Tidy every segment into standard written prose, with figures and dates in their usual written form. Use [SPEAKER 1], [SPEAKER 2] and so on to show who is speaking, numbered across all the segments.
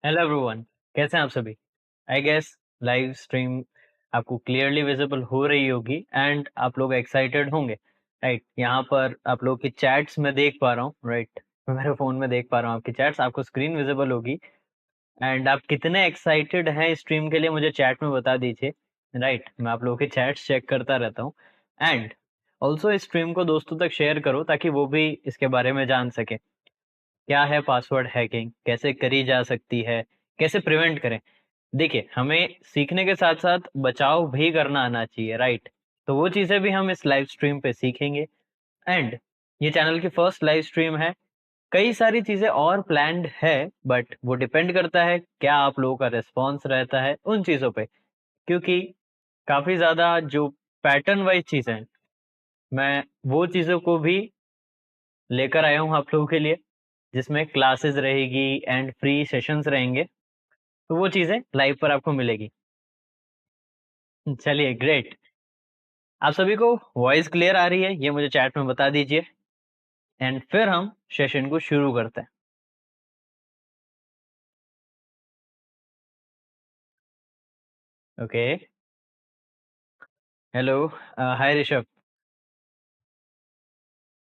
[SPEAKER 1] Hello everyone, कैसे हैं आप सभी? आई गेस लाइव स्ट्रीम आपको क्लियरली विजिबल हो रही होगी एंड आप लोग एक्साइटेड होंगे, राइट? यहाँ पर आप लोग की चैट्स मैं देख पा रहा हूँ, राइट? मैं मेरे फ़ोन में देख पा रहा हूँ आपकी चैट्स, आपको स्क्रीन विजिबल होगी एंड आप कितने एक्साइटेड हैं स्ट्रीम के लिए मुझे चैट में बता दीजिए, राइट? मैं आप लोगों की चैट्स चेक करता रहता हूँ एंड ऑल्सो इस स्ट्रीम को दोस्तों तक शेयर करो ताकि वो भी इसके बारे में जान सकें। क्या है पासवर्ड हैकिंग? कैसे करी जा सकती है? कैसे प्रिवेंट करें? देखिए, हमें सीखने के साथ-साथ बचाव भी करना आना चाहिए, राइट? तो वो चीज़ें भी हम इस लाइव स्ट्रीम पे सीखेंगे एंड ये चैनल की फर्स्ट लाइव स्ट्रीम है। कई सारी चीज़ें और प्लान्ड है बट वो डिपेंड करता है क्या आप लोगों का रिस्पॉन्स रहता है उन चीज़ों पे। क्योंकि काफ़ी ज़्यादा जो पैटर्न वाइज़ चीज़ें हैं, मैं वो चीज़ों को भी लेकर आया हूँ आप लोगों के लिए, जिसमें क्लासेस रहेगी एंड फ्री सेशंस रहेंगे। तो वो चीज़ें लाइव पर आपको मिलेगी। चलिए ग्रेट। आप सभी को वॉइस क्लियर आ रही है ये मुझे चैट में बता दीजिए एंड फिर हम सेशन को शुरू करते हैं। ओके। हेलो। हाय ऋषभ।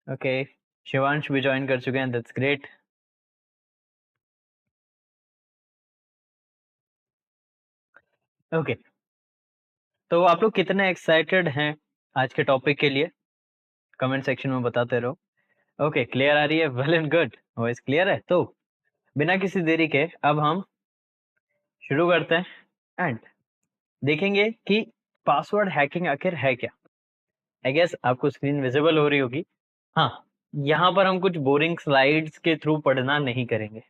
[SPEAKER 1] ओके। शिवांश भी ज्वाइन कर चुके हैं, दैट्स ग्रेट। ओके, तो आप लोग कितने एक्साइटेड हैं आज के टॉपिक के लिए? कमेंट सेक्शन में बताते रहो। ओके, क्लियर आ रही है, well and good. Voice clear है तो बिना किसी देरी के अब हम शुरू करते हैं एंड देखेंगे कि पासवर्ड हैकिंग आखिर है क्या। आई गेस आपको स्क्रीन विजिबल हो रही होगी। हाँ, यहाँ पर हम कुछ बोरिंग स्लाइड्स के थ्रू पढ़ना नहीं करेंगे।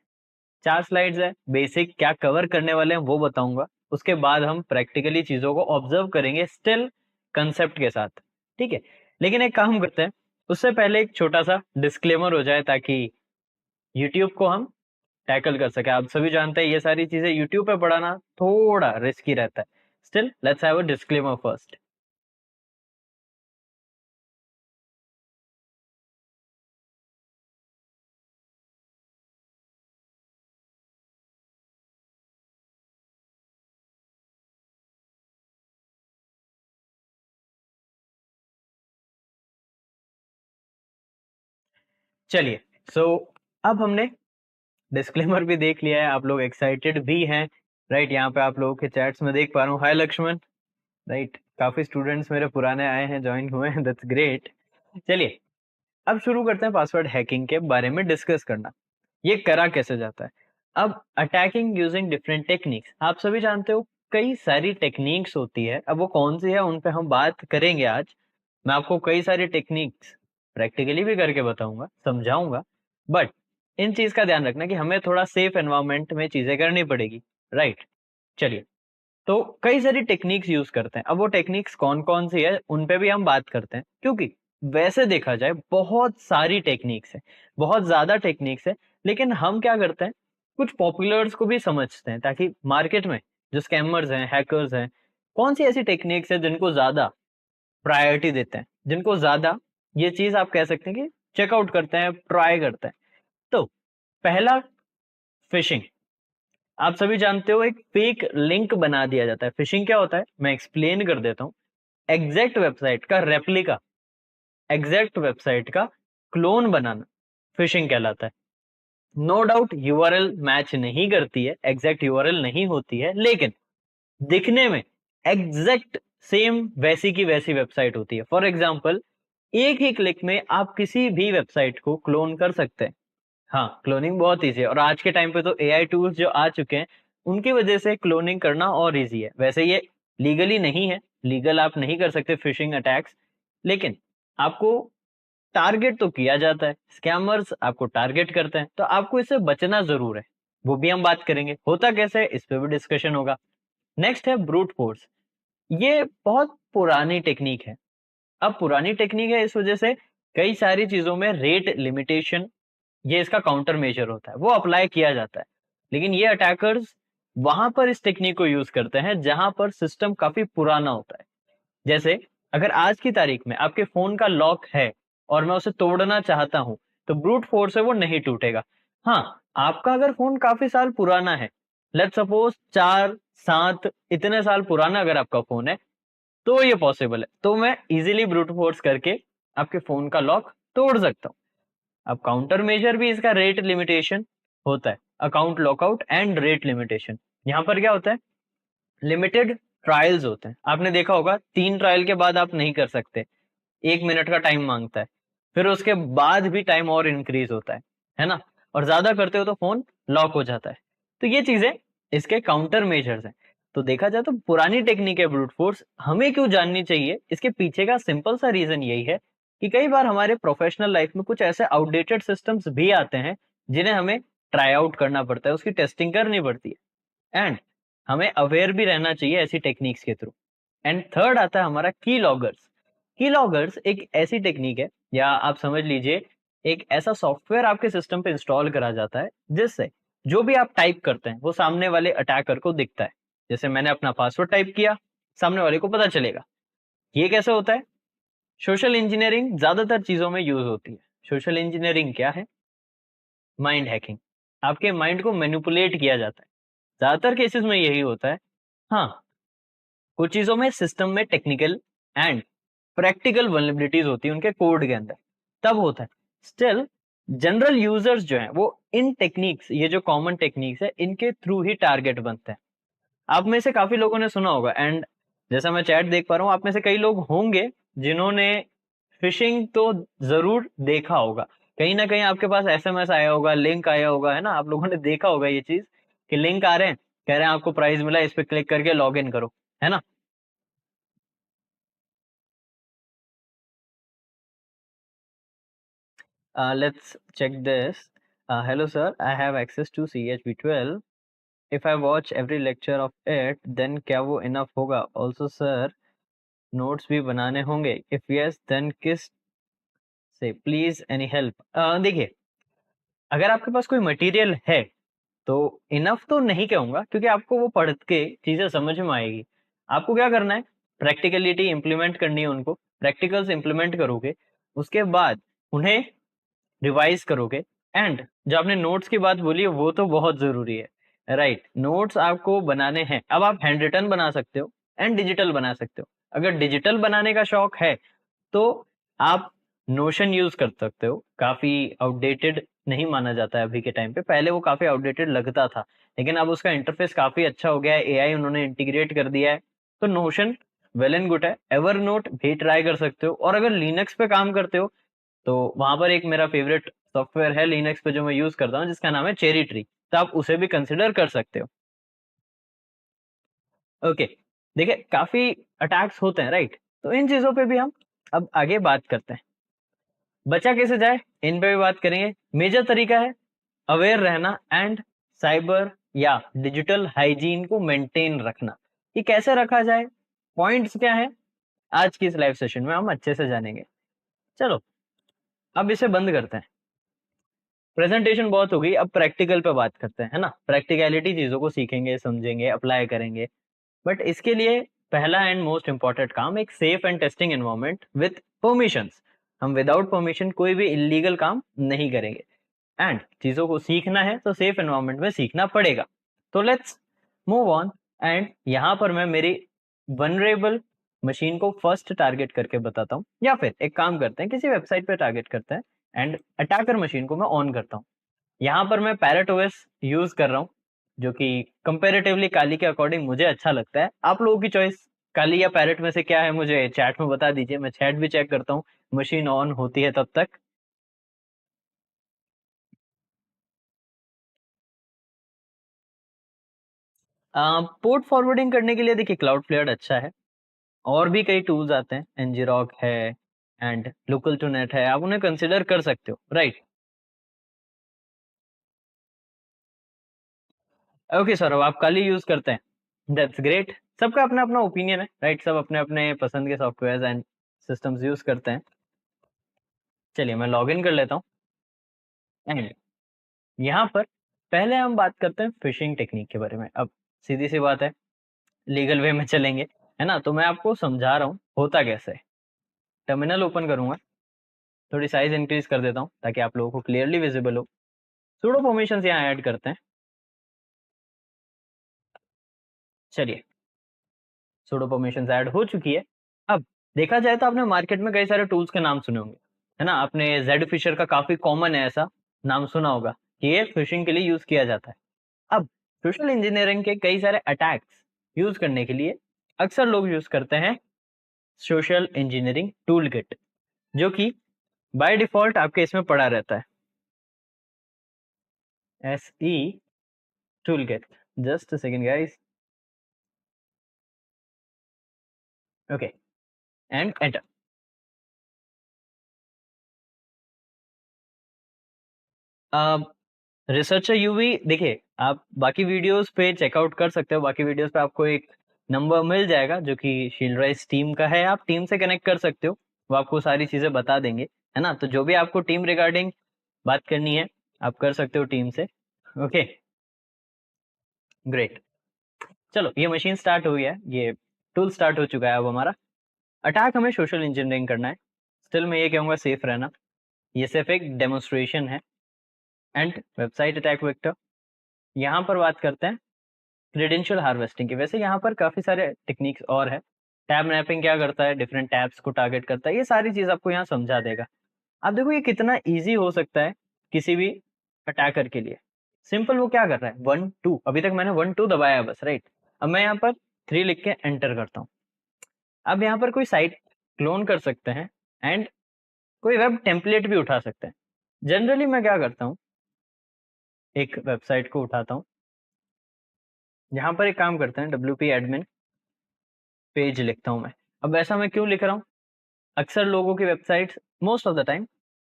[SPEAKER 1] 4 स्लाइड्स है, बेसिक क्या कवर करने वाले हैं वो बताऊंगा। उसके बाद हम प्रैक्टिकली चीजों को ऑब्जर्व करेंगे स्टिल कंसेप्ट के साथ। ठीक है, लेकिन एक काम करते हैं, उससे पहले एक छोटा सा डिस्क्लेमर हो जाए ताकि यूट्यूब को हम टैकल कर सके। आप सभी जानते हैं ये सारी चीजें यूट्यूब पे पढ़ाना थोड़ा रिस्की रहता है। Still let's have a disclaimer first. चलिए, सो अब हमने डिस्क्लेमर भी देख लिया है, आप लोग एक्साइटेड भी हैं, राइट? यहाँ पे आप लोगों के चैट्स में देख पा रहा हूँ, हाय लक्ष्मण, राइट? काफी स्टूडेंट्स मेरे पुराने आए हैं, ज्वाइन हुए हैं, दैट्स ग्रेट। चलिए, अब शुरू करते हैं पासवर्ड हैकिंग के बारे में डिस्कस करना। ये करा कैसे जाता है? अब अटैकिंग यूजिंग डिफरेंट टेक्निक्स, आप सभी जानते हो कई सारी टेक्निक्स होती है। अब वो कौन सी है उन पे हम बात करेंगे आज। मैं आपको कई सारी टेक्निक्स प्रैक्टिकली भी करके बताऊंगा, समझाऊंगा, बट इन चीज का ध्यान रखना कि हमें थोड़ा सेफ एनवायरनमेंट में चीजें करनी पड़ेगी, राइट? चलिए, तो कई सारी टेक्निक्स यूज करते हैं। अब वो टेक्निक्स कौन कौन सी है उन पे भी हम बात करते हैं, क्योंकि वैसे देखा जाए बहुत सारी टेक्निक्स है, बहुत ज्यादा टेक्निक्स है। लेकिन हम क्या करते हैं, कुछ पॉपुलर्स को भी समझते हैं ताकि मार्केट में जो स्कैमर्स हैं, हैकर्स हैं, कौन सी ऐसी टेक्निक्स है जिनको ज्यादा प्रायोरिटी देते हैं, जिनको ज्यादा ये चीज आप कह सकते हैं कि चेकआउट करते हैं, ट्राई करते हैं। तो पहला, फिशिंग। आप सभी जानते हो एक फेक लिंक बना दिया जाता है। फिशिंग क्या होता है मैं एक्सप्लेन कर देता हूँ। एग्जैक्ट वेबसाइट का रेप्लिका, एग्जैक्ट वेबसाइट का क्लोन बनाना फिशिंग कहलाता है। नो डाउट यूआरएल मैच नहीं करती है, एग्जैक्ट यूआरएल नहीं होती है, लेकिन दिखने में एग्जैक्ट सेम वैसी की वैसी वेबसाइट होती है। फॉर एग्जाम्पल, एक ही क्लिक में आप किसी भी वेबसाइट को क्लोन कर सकते हैं। हाँ, क्लोनिंग बहुत ईज़ी है और आज के टाइम पे तो एआई टूल्स जो आ चुके हैं, उनकी वजह से क्लोनिंग करना और ईज़ी है। वैसे ये लीगली नहीं है, लीगल आप नहीं कर सकते फिशिंग अटैक्स, लेकिन आपको टारगेट तो किया जाता है, स्कैमर्स आपको टारगेट करते हैं, तो आपको इससे बचना ज़रूर है। वो भी हम बात करेंगे, होता कैसे है इस पे भी डिस्कशन होगा। नेक्स्ट है ब्रूट फोर्स। ये बहुत पुरानी टेक्नीक है। अब पुरानी टेक्नीक है इस वजह से कई सारी चीज़ों में रेट लिमिटेशन, ये इसका काउंटर मेजर होता है, वो अप्लाई किया जाता है। लेकिन ये अटैकर्स वहां पर इस टेक्निक को यूज करते हैं जहां पर सिस्टम काफी पुराना होता है। जैसे अगर आज की तारीख में आपके फोन का लॉक है और मैं उसे तोड़ना चाहता हूं, तो ब्रूट फोर्स है वो नहीं टूटेगा। हाँ, आपका अगर फोन काफी साल पुराना है लेट्स सपोज 4 7 इतने साल पुराना अगर आपका फोन है तो ये पॉसिबल है, तो मैं इजीली ब्रूट फोर्स करके आपके फोन का लॉक तोड़ सकता हूँ। अब काउंटर मेजर भी इसका रेट लिमिटेशन होता है, account lockout and rate limitation. यहाँ पर क्या होता है, लिमिटेड ट्रायल्स होते हैं, आपने देखा होगा 3 ट्रायल के बाद आप नहीं कर सकते, 1 मिनट का टाइम मांगता है, फिर उसके बाद भी टाइम और इंक्रीज होता है ना, और ज्यादा करते हो तो फोन लॉक हो जाता है। तो ये चीजें इसके काउंटर मेजर्स हैं। तो देखा जाए तो पुरानी टेक्निक है ब्रूट फोर्स, हमें क्यों जाननी चाहिए, इसके पीछे का सिंपल सा रीजन यही है कि कई बार हमारे प्रोफेशनल लाइफ में कुछ ऐसे आउटडेटेड सिस्टम्स भी आते हैं जिन्हें हमें ट्राई आउट करना पड़ता है, उसकी टेस्टिंग करनी पड़ती है, एंड हमें अवेयर भी रहना चाहिए ऐसी टेक्निक्स के थ्रू। एंड थर्ड आता है हमारा की लॉगर्स। की लॉगर्स एक ऐसी टेक्निक है, या आप समझ लीजिए एक ऐसा सॉफ्टवेयर आपके सिस्टम पे इंस्टॉल करा जाता है जिससे जो भी आप टाइप करते हैं वो सामने वाले अटैकर को दिखता है। जैसे मैंने अपना पासवर्ड टाइप किया, सामने वाले को पता चलेगा। ये कैसे होता है, सोशल इंजीनियरिंग ज्यादातर चीजों में यूज होती है। सोशल इंजीनियरिंग क्या है, माइंड हैकिंग। आपके माइंड को मैनिपुलेट किया जाता है, ज्यादातर केसेस में यही होता है। हाँ, कुछ चीजों में सिस्टम में टेक्निकल एंड प्रैक्टिकल वल्नरेबिलिटीज होती है उनके कोड के अंदर, तब होता है। स्टिल जनरल यूजर्स जो हैं वो इन टेक्निक्स, ये जो कॉमन टेक्निक्स है इनके थ्रू ही टारगेट बनते हैं। आप में से काफी लोगों ने सुना होगा, एंड जैसा मैं चैट देख पा रहा हूँ आप में से कई लोग होंगे जिन्होंने फिशिंग तो जरूर देखा होगा। कहीं ना कहीं आपके पास एसएमएस आया होगा, लिंक आया होगा, है ना, आप लोगों ने देखा होगा ये चीज कि लिंक आ रहे हैं, कह रहे हैं आपको प्राइस मिला, इस पे क्लिक करके लॉग इन करो, है ना। Let's check this. Hello, sir. I have access to CHB12. If I watch every lecture of it, then क्या वो enough होगा? Also, sir, notes भी बनाने होंगे. If yes, then किस से? Please, any help? देखिए, अगर आपके पास कोई मटेरियल है तो इनफ तो नहीं कहूंगा, क्योंकि आपको वो पढ़ के चीजें समझ में आएगी। आपको क्या करना है, प्रैक्टिकलिटी इंप्लीमेंट करनी है उनको, प्रैक्टिकल्स इंप्लीमेंट करोगे, उसके बाद उन्हें रिवाइज करोगे। एंड जो आपने नोट्स की बात बोली है वो तो बहुत जरूरी है, राइट। नोट्स आपको बनाने हैं, अब आप हैंड रिटन बना सकते हो एंड डिजिटल बना सकते हो। अगर डिजिटल बनाने का शौक है तो आप नोशन यूज कर सकते हो, काफी आउटडेटेड नहीं माना जाता है अभी के टाइम पे, पहले वो काफी आउटडेटेड लगता था, लेकिन अब उसका इंटरफेस काफी अच्छा हो गया है, एआई उन्होंने इंटीग्रेट कर दिया है। तो नोशन वेल एंड गुड है, एवर नोट भी ट्राई कर सकते हो। और अगर लिनक्स पे काम करते हो तो वहां पर एक मेरा फेवरेट सॉफ्टवेयर है लिनक्स पे जो मैं यूज करता हूँ, जिसका नाम है चेरी ट्री, तो आप उसे भी कंसिडर कर सकते हो। ओके, देखिए काफी अटैक्स होते हैं, राइट, तो इन चीजों पे भी हम अब आगे बात करते हैं। बचा कैसे जाए, इन पे भी बात करेंगे। मेजर तरीका है अवेयर रहना एंड साइबर या डिजिटल हाइजीन को मेंटेन रखना। ये कैसे रखा जाए, पॉइंट्स क्या है, आज की इस लाइव सेशन में हम अच्छे से जानेंगे। चलो अब इसे बंद करते हैं, प्रेजेंटेशन बहुत हो गई, अब प्रैक्टिकल पे बात करते हैं, है ना। प्रैक्टिकलिटी चीजों को सीखेंगे, समझेंगे, अप्लाई करेंगे। बट इसके लिए पहला एंड मोस्ट इंपॉर्टेंट काम एक safe and testing environment with permissions. हम विदाउट परमिशन कोई भी इलीगल काम नहीं करेंगे, एंड चीजों को सीखना है तो सेफ एनवायरनमेंट में सीखना पड़ेगा। तो लेट्स मूव ऑन। एंड यहाँ पर मैं मेरी वनरेबल मशीन को फर्स्ट टारगेट करके बताता हूँ, या फिर एक काम करते हैं किसी वेबसाइट पे टारगेट करते हैं एंड अटैकर मशीन को मैं ऑन करता हूँ। यहाँ पर मैं पैरेट ओएस यूज कर रहा हूँ, जो कि कंपेरेटिवली काली के अकॉर्डिंग मुझे अच्छा लगता है। आप लोगों की चॉइस काली या पैरेट में से क्या है मुझे चैट में बता दीजिए, मैं चैट भी चेक करता हूँ मशीन ऑन होती है तब तक। पोर्ट फॉरवर्डिंग करने के लिए देखिए क्लाउड फ्लेयर अच्छा है, और भी कई टूल्स आते हैं, ngrok है एंड लोकल टू नेट है, आप उन्हें कंसिडर कर सकते हो, राइट। ओके सर, अब आप कल ही यूज करते हैं, दैट्स ग्रेट। सबका अपना अपना ओपिनियन है, राइट, सब अपने अपने पसंद के सॉफ्टवेयर एंड सिस्टम्स यूज करते हैं। चलिए मैं लॉग इन कर लेता हूँ। एंड यहाँ पर पहले हम बात करते हैं फिशिंग टेक्निक के बारे में। अब सीधी सी बात है, लीगल वे में चलेंगे, है ना, तो मैं आपको समझा रहा हूँ होता कैसे है। टर्मिनल ओपन करूंगा, थोड़ी साइज इंक्रीज कर देता हूँ ताकि आप लोगों को क्लियरली विजिबल हो। सुडो परमिशंस यहाँ ऐड करते हैं। चलिए, सुडो परमिशंस ऐड हो चुकी है। अब देखा जाए तो आपने मार्केट में कई सारे टूल्स के नाम सुने होंगे, है ना? आपने जेड फिशर का काफी कॉमन है, ऐसा नाम सुना होगा कि ये फिशिंग के लिए यूज किया जाता है। अब सोशल इंजीनियरिंग के कई सारे अटैक्स यूज करने के लिए अक्सर लोग यूज करते हैं सोशल इंजीनियरिंग टूल किट, जो कि बाय डिफॉल्ट आपके इसमें पड़ा रहता है, SE tool kit. Just second guys, okay, and enter. Researcher UV देखिए, आप बाकी वीडियोस पे चेकआउट कर सकते हो, बाकी वीडियोस पे आपको एक नंबर मिल जाएगा जो कि शील्डराइज टीम का है, आप टीम से कनेक्ट कर सकते हो, वो आपको सारी चीजें बता देंगे, है ना? तो जो भी आपको टीम रिगार्डिंग बात करनी है आप कर सकते हो टीम से। Okay, great. चलो, ये मशीन स्टार्ट हो गया है, ये टूल स्टार्ट हो चुका है। अब हमारा अटैक हमें सोशल इंजीनियरिंग करना है। स्टिल मैं ये कहूंगा सेफ रहना, ये सिर्फ एक डेमोन्स्ट्रेशन है। एंड वेबसाइट अटैक वेक्टर, यहाँ पर बात करते हैं क्रेडेंशियल हार्वेस्टिंग की। वैसे यहाँ पर काफी सारे टेक्निक्स और है। टैब मैपिंग क्या करता है, डिफरेंट टैब्स को टारगेट करता है, ये सारी चीज आपको यहाँ समझा देगा। आप देखो ये कितना इजी हो सकता है किसी भी अटैकर के लिए। सिंपल, वो क्या कर रहा है, 1 2, अभी तक मैंने 1 2 दबाया है बस, राइट? अब मैं यहाँ पर 3 लिख के एंटर करता हूँ। अब यहाँ पर कोई साइट क्लोन कर सकते हैं एंड कोई वेब टेम्पलेट भी उठा सकते हैं। जनरली मैं क्या करता हूँ, एक वेबसाइट को उठाता हूँ, यहाँ पर एक काम करते हैं, WP एडमिन पेज लिखता हूँ मैं। अब ऐसा मैं क्यों लिख रहा हूँ, अक्सर लोगों की website most of the time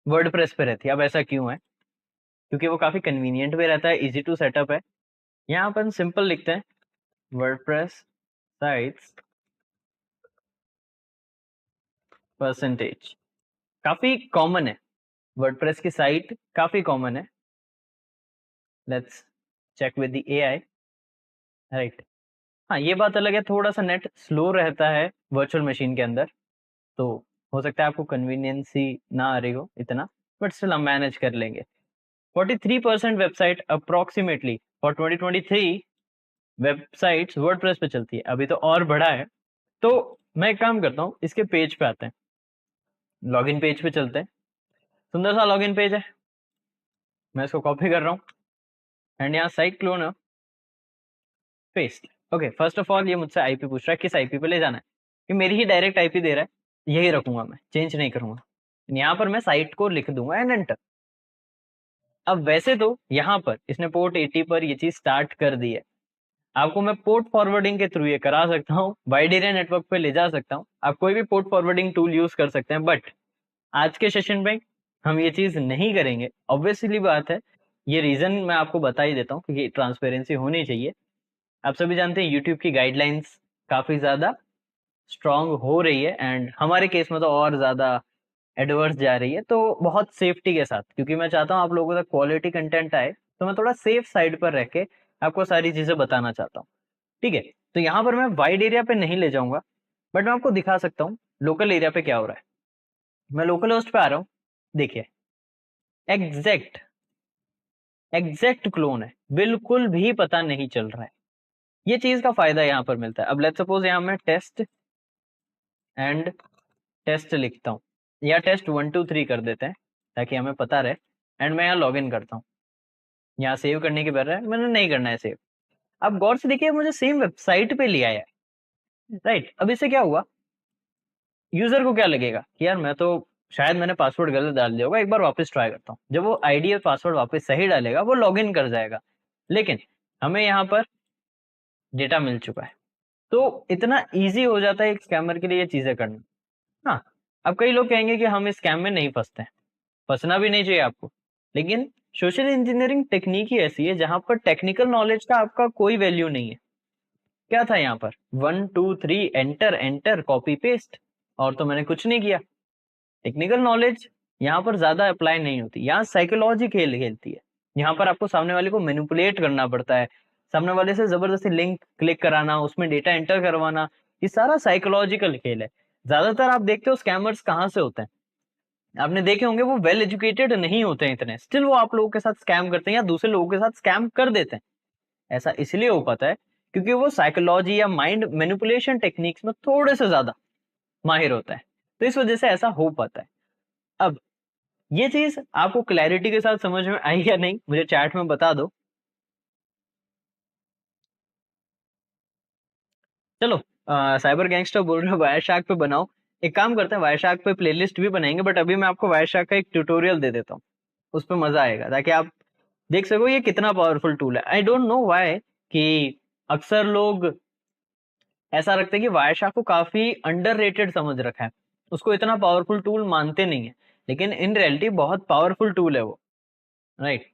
[SPEAKER 1] WordPress पे रहती है। अब ऐसा क्यों है, क्योंकि वो काफी कन्वीनियंट भी रहता है, इजी टू सेटअप है। यहाँ पर सिंपल लिखते हैं वर्डप्रेस साइट्स परसेंटेज, काफी कॉमन है, वर्डप्रेस की साइट काफी कॉमन है। Let's check with the AI, right? हाँ, ये बात अलग है, थोड़ा सा नेट स्लो रहता है वर्चुअल मशीन के अंदर, तो हो सकता है आपको कन्वीनियंसी ना आ रही हो इतना, बट स्टिल हम मैनेज कर लेंगे। 43% website approximately for 2023 websites WordPress पे चलती है, अभी तो और बढ़ा है। तो मैं एक काम करता हूँ, इसके पेज पे आते हैं, लॉगिन पेज पे चलते हैं। सुंदर सा लॉगिन पेज है, मैं इसको कॉपी कर रहा हूँ एंड यहाँ साइट क्लोन है, paste. Okay, first of all ये मुझसे आईपी पूछ रहा है, किस आईपी पे ले जाना है, कि मेरी ही डायरेक्ट आईपी दे रहा है, यही रखूंगा मैं, चेंज नहीं करूंगा। यहाँ पर मैं साइट को लिख दूंगा एंड एंटर। अब वैसे तो यहाँ पर इसने पोर्ट 80 पर ये चीज स्टार्ट कर दी है, आपको मैं पोर्ट फॉरवर्डिंग के थ्रू ये करा सकता हूँ, वाइड एरिया नेटवर्क पे ले जा सकता हूँ, आप कोई भी पोर्ट फॉरवर्डिंग टूल यूज कर सकते हैं, बट आज के सेशन में हम ये चीज नहीं करेंगे। ऑब्वियसली बात है, ये रीजन मैं आपको बता ही देता हूँ, क्योंकि ट्रांसपेरेंसी होनी चाहिए। आप सभी जानते हैं यूट्यूब की गाइडलाइंस काफी ज्यादा स्ट्रांग हो रही है एंड हमारे केस में तो और ज्यादा एडवर्स जा रही है, तो बहुत सेफ्टी के साथ, क्योंकि मैं चाहता हूँ आप लोगों तक क्वालिटी कंटेंट आए, तो मैं थोड़ा सेफ साइड पर रह के आपको सारी चीजें बताना चाहता हूँ। ठीक है, तो यहाँ पर मैं वाइड एरिया पे नहीं ले जाऊंगा, बट मैं आपको दिखा सकता हूँ लोकल एरिया पे क्या हो रहा है। मैं लोकल होस्ट पे आ रहा हूँ, देखिए एग्जैक्ट एग्जैक्ट क्लोन है, बिल्कुल भी पता नहीं चल रहा है। ये चीज का फायदा यहाँ पर मिलता है। अब लेट्स सपोज यहाँ मैं टेस्ट एंड टेस्ट लिखता हूँ, या टेस्ट 1 2 3 कर देते हैं ताकि हमें पता रहे, एंड मैं यहाँ लॉग इन करता हूँ। यहाँ सेव करने की बेर है, मैंने नहीं करना है सेव। अब गौर से देखिए, मुझे सेम वेबसाइट पे लिया है, राइट? अब इससे क्या हुआ, यूजर को क्या लगेगा कि यार मैं तो शायद मैंने पासवर्ड गलत डाल दिया होगा, एक बार वापस ट्राई करता हूँ। जब वो आईडी और पासवर्ड वापस सही डालेगा, वो लॉग इन कर जाएगा, लेकिन हमें यहाँ पर डेटा मिल चुका है। तो इतना इजी हो जाता है एक स्कैमर के लिए ये चीजें करना। हाँ, अब कई लोग कहेंगे कि हम इस स्कैम में नहीं फंसते हैं, फंसना भी नहीं चाहिए आपको, लेकिन सोशल इंजीनियरिंग टेक्निक ही ऐसी है जहां पर टेक्निकल नॉलेज का आपका कोई वैल्यू नहीं है। क्या था यहाँ पर, 1 2 3 एंटर एंटर कॉपी पेस्ट, और तो मैंने कुछ नहीं किया। टेक्निकल नॉलेज यहाँ पर ज्यादा अप्लाई नहीं होती, यहाँ साइकोलॉजी खेल खेलती है। यहाँ पर आपको सामने वाले को मैनिपुलेट करना पड़ता है, सामने वाले से जबरदस्ती लिंक क्लिक कराना, उसमें डेटा एंटर करवाना, ये सारा साइकोलॉजिकल खेल है। ज्यादातर आप देखते हो स्कैमर्स कहाँ से होते हैं, आपने देखे होंगे वो वेल एजुकेटेड नहीं होते हैं इतने, स्टिल वो आप लोगों के साथ स्कैम करते हैं या दूसरे लोगों के साथ स्कैम कर देते हैं। ऐसा इसलिए हो पाता है क्योंकि वो साइकोलॉजी या माइंड मैनिपुलेशन टेक्निक्स में थोड़े से ज्यादा माहिर होता है, तो इस वजह से ऐसा हो पाता है। अब ये चीज आपको क्लैरिटी के साथ समझ में आई या नहीं, मुझे चैट में बता दो। चलो, साइबर गैंगस्टर बोल रहे हो वायरशार्क पे बनाओ। एक काम करते हैं, वायरशार्क पे प्लेलिस्ट भी बनाएंगे, बट अभी मैं आपको वायरशार्क का एक ट्यूटोरियल दे देता हूँ, उस पर मजा आएगा, ताकि आप देख सको ये कितना पावरफुल टूल है। आई डोंट नो व्हाई कि अक्सर लोग ऐसा रखते हैं कि वायरशार्क को काफी अंडररेटेड समझ रखा है, उसको इतना पावरफुल टूल मानते नहीं है, लेकिन इन रियलिटी बहुत पावरफुल टूल है वो। Right.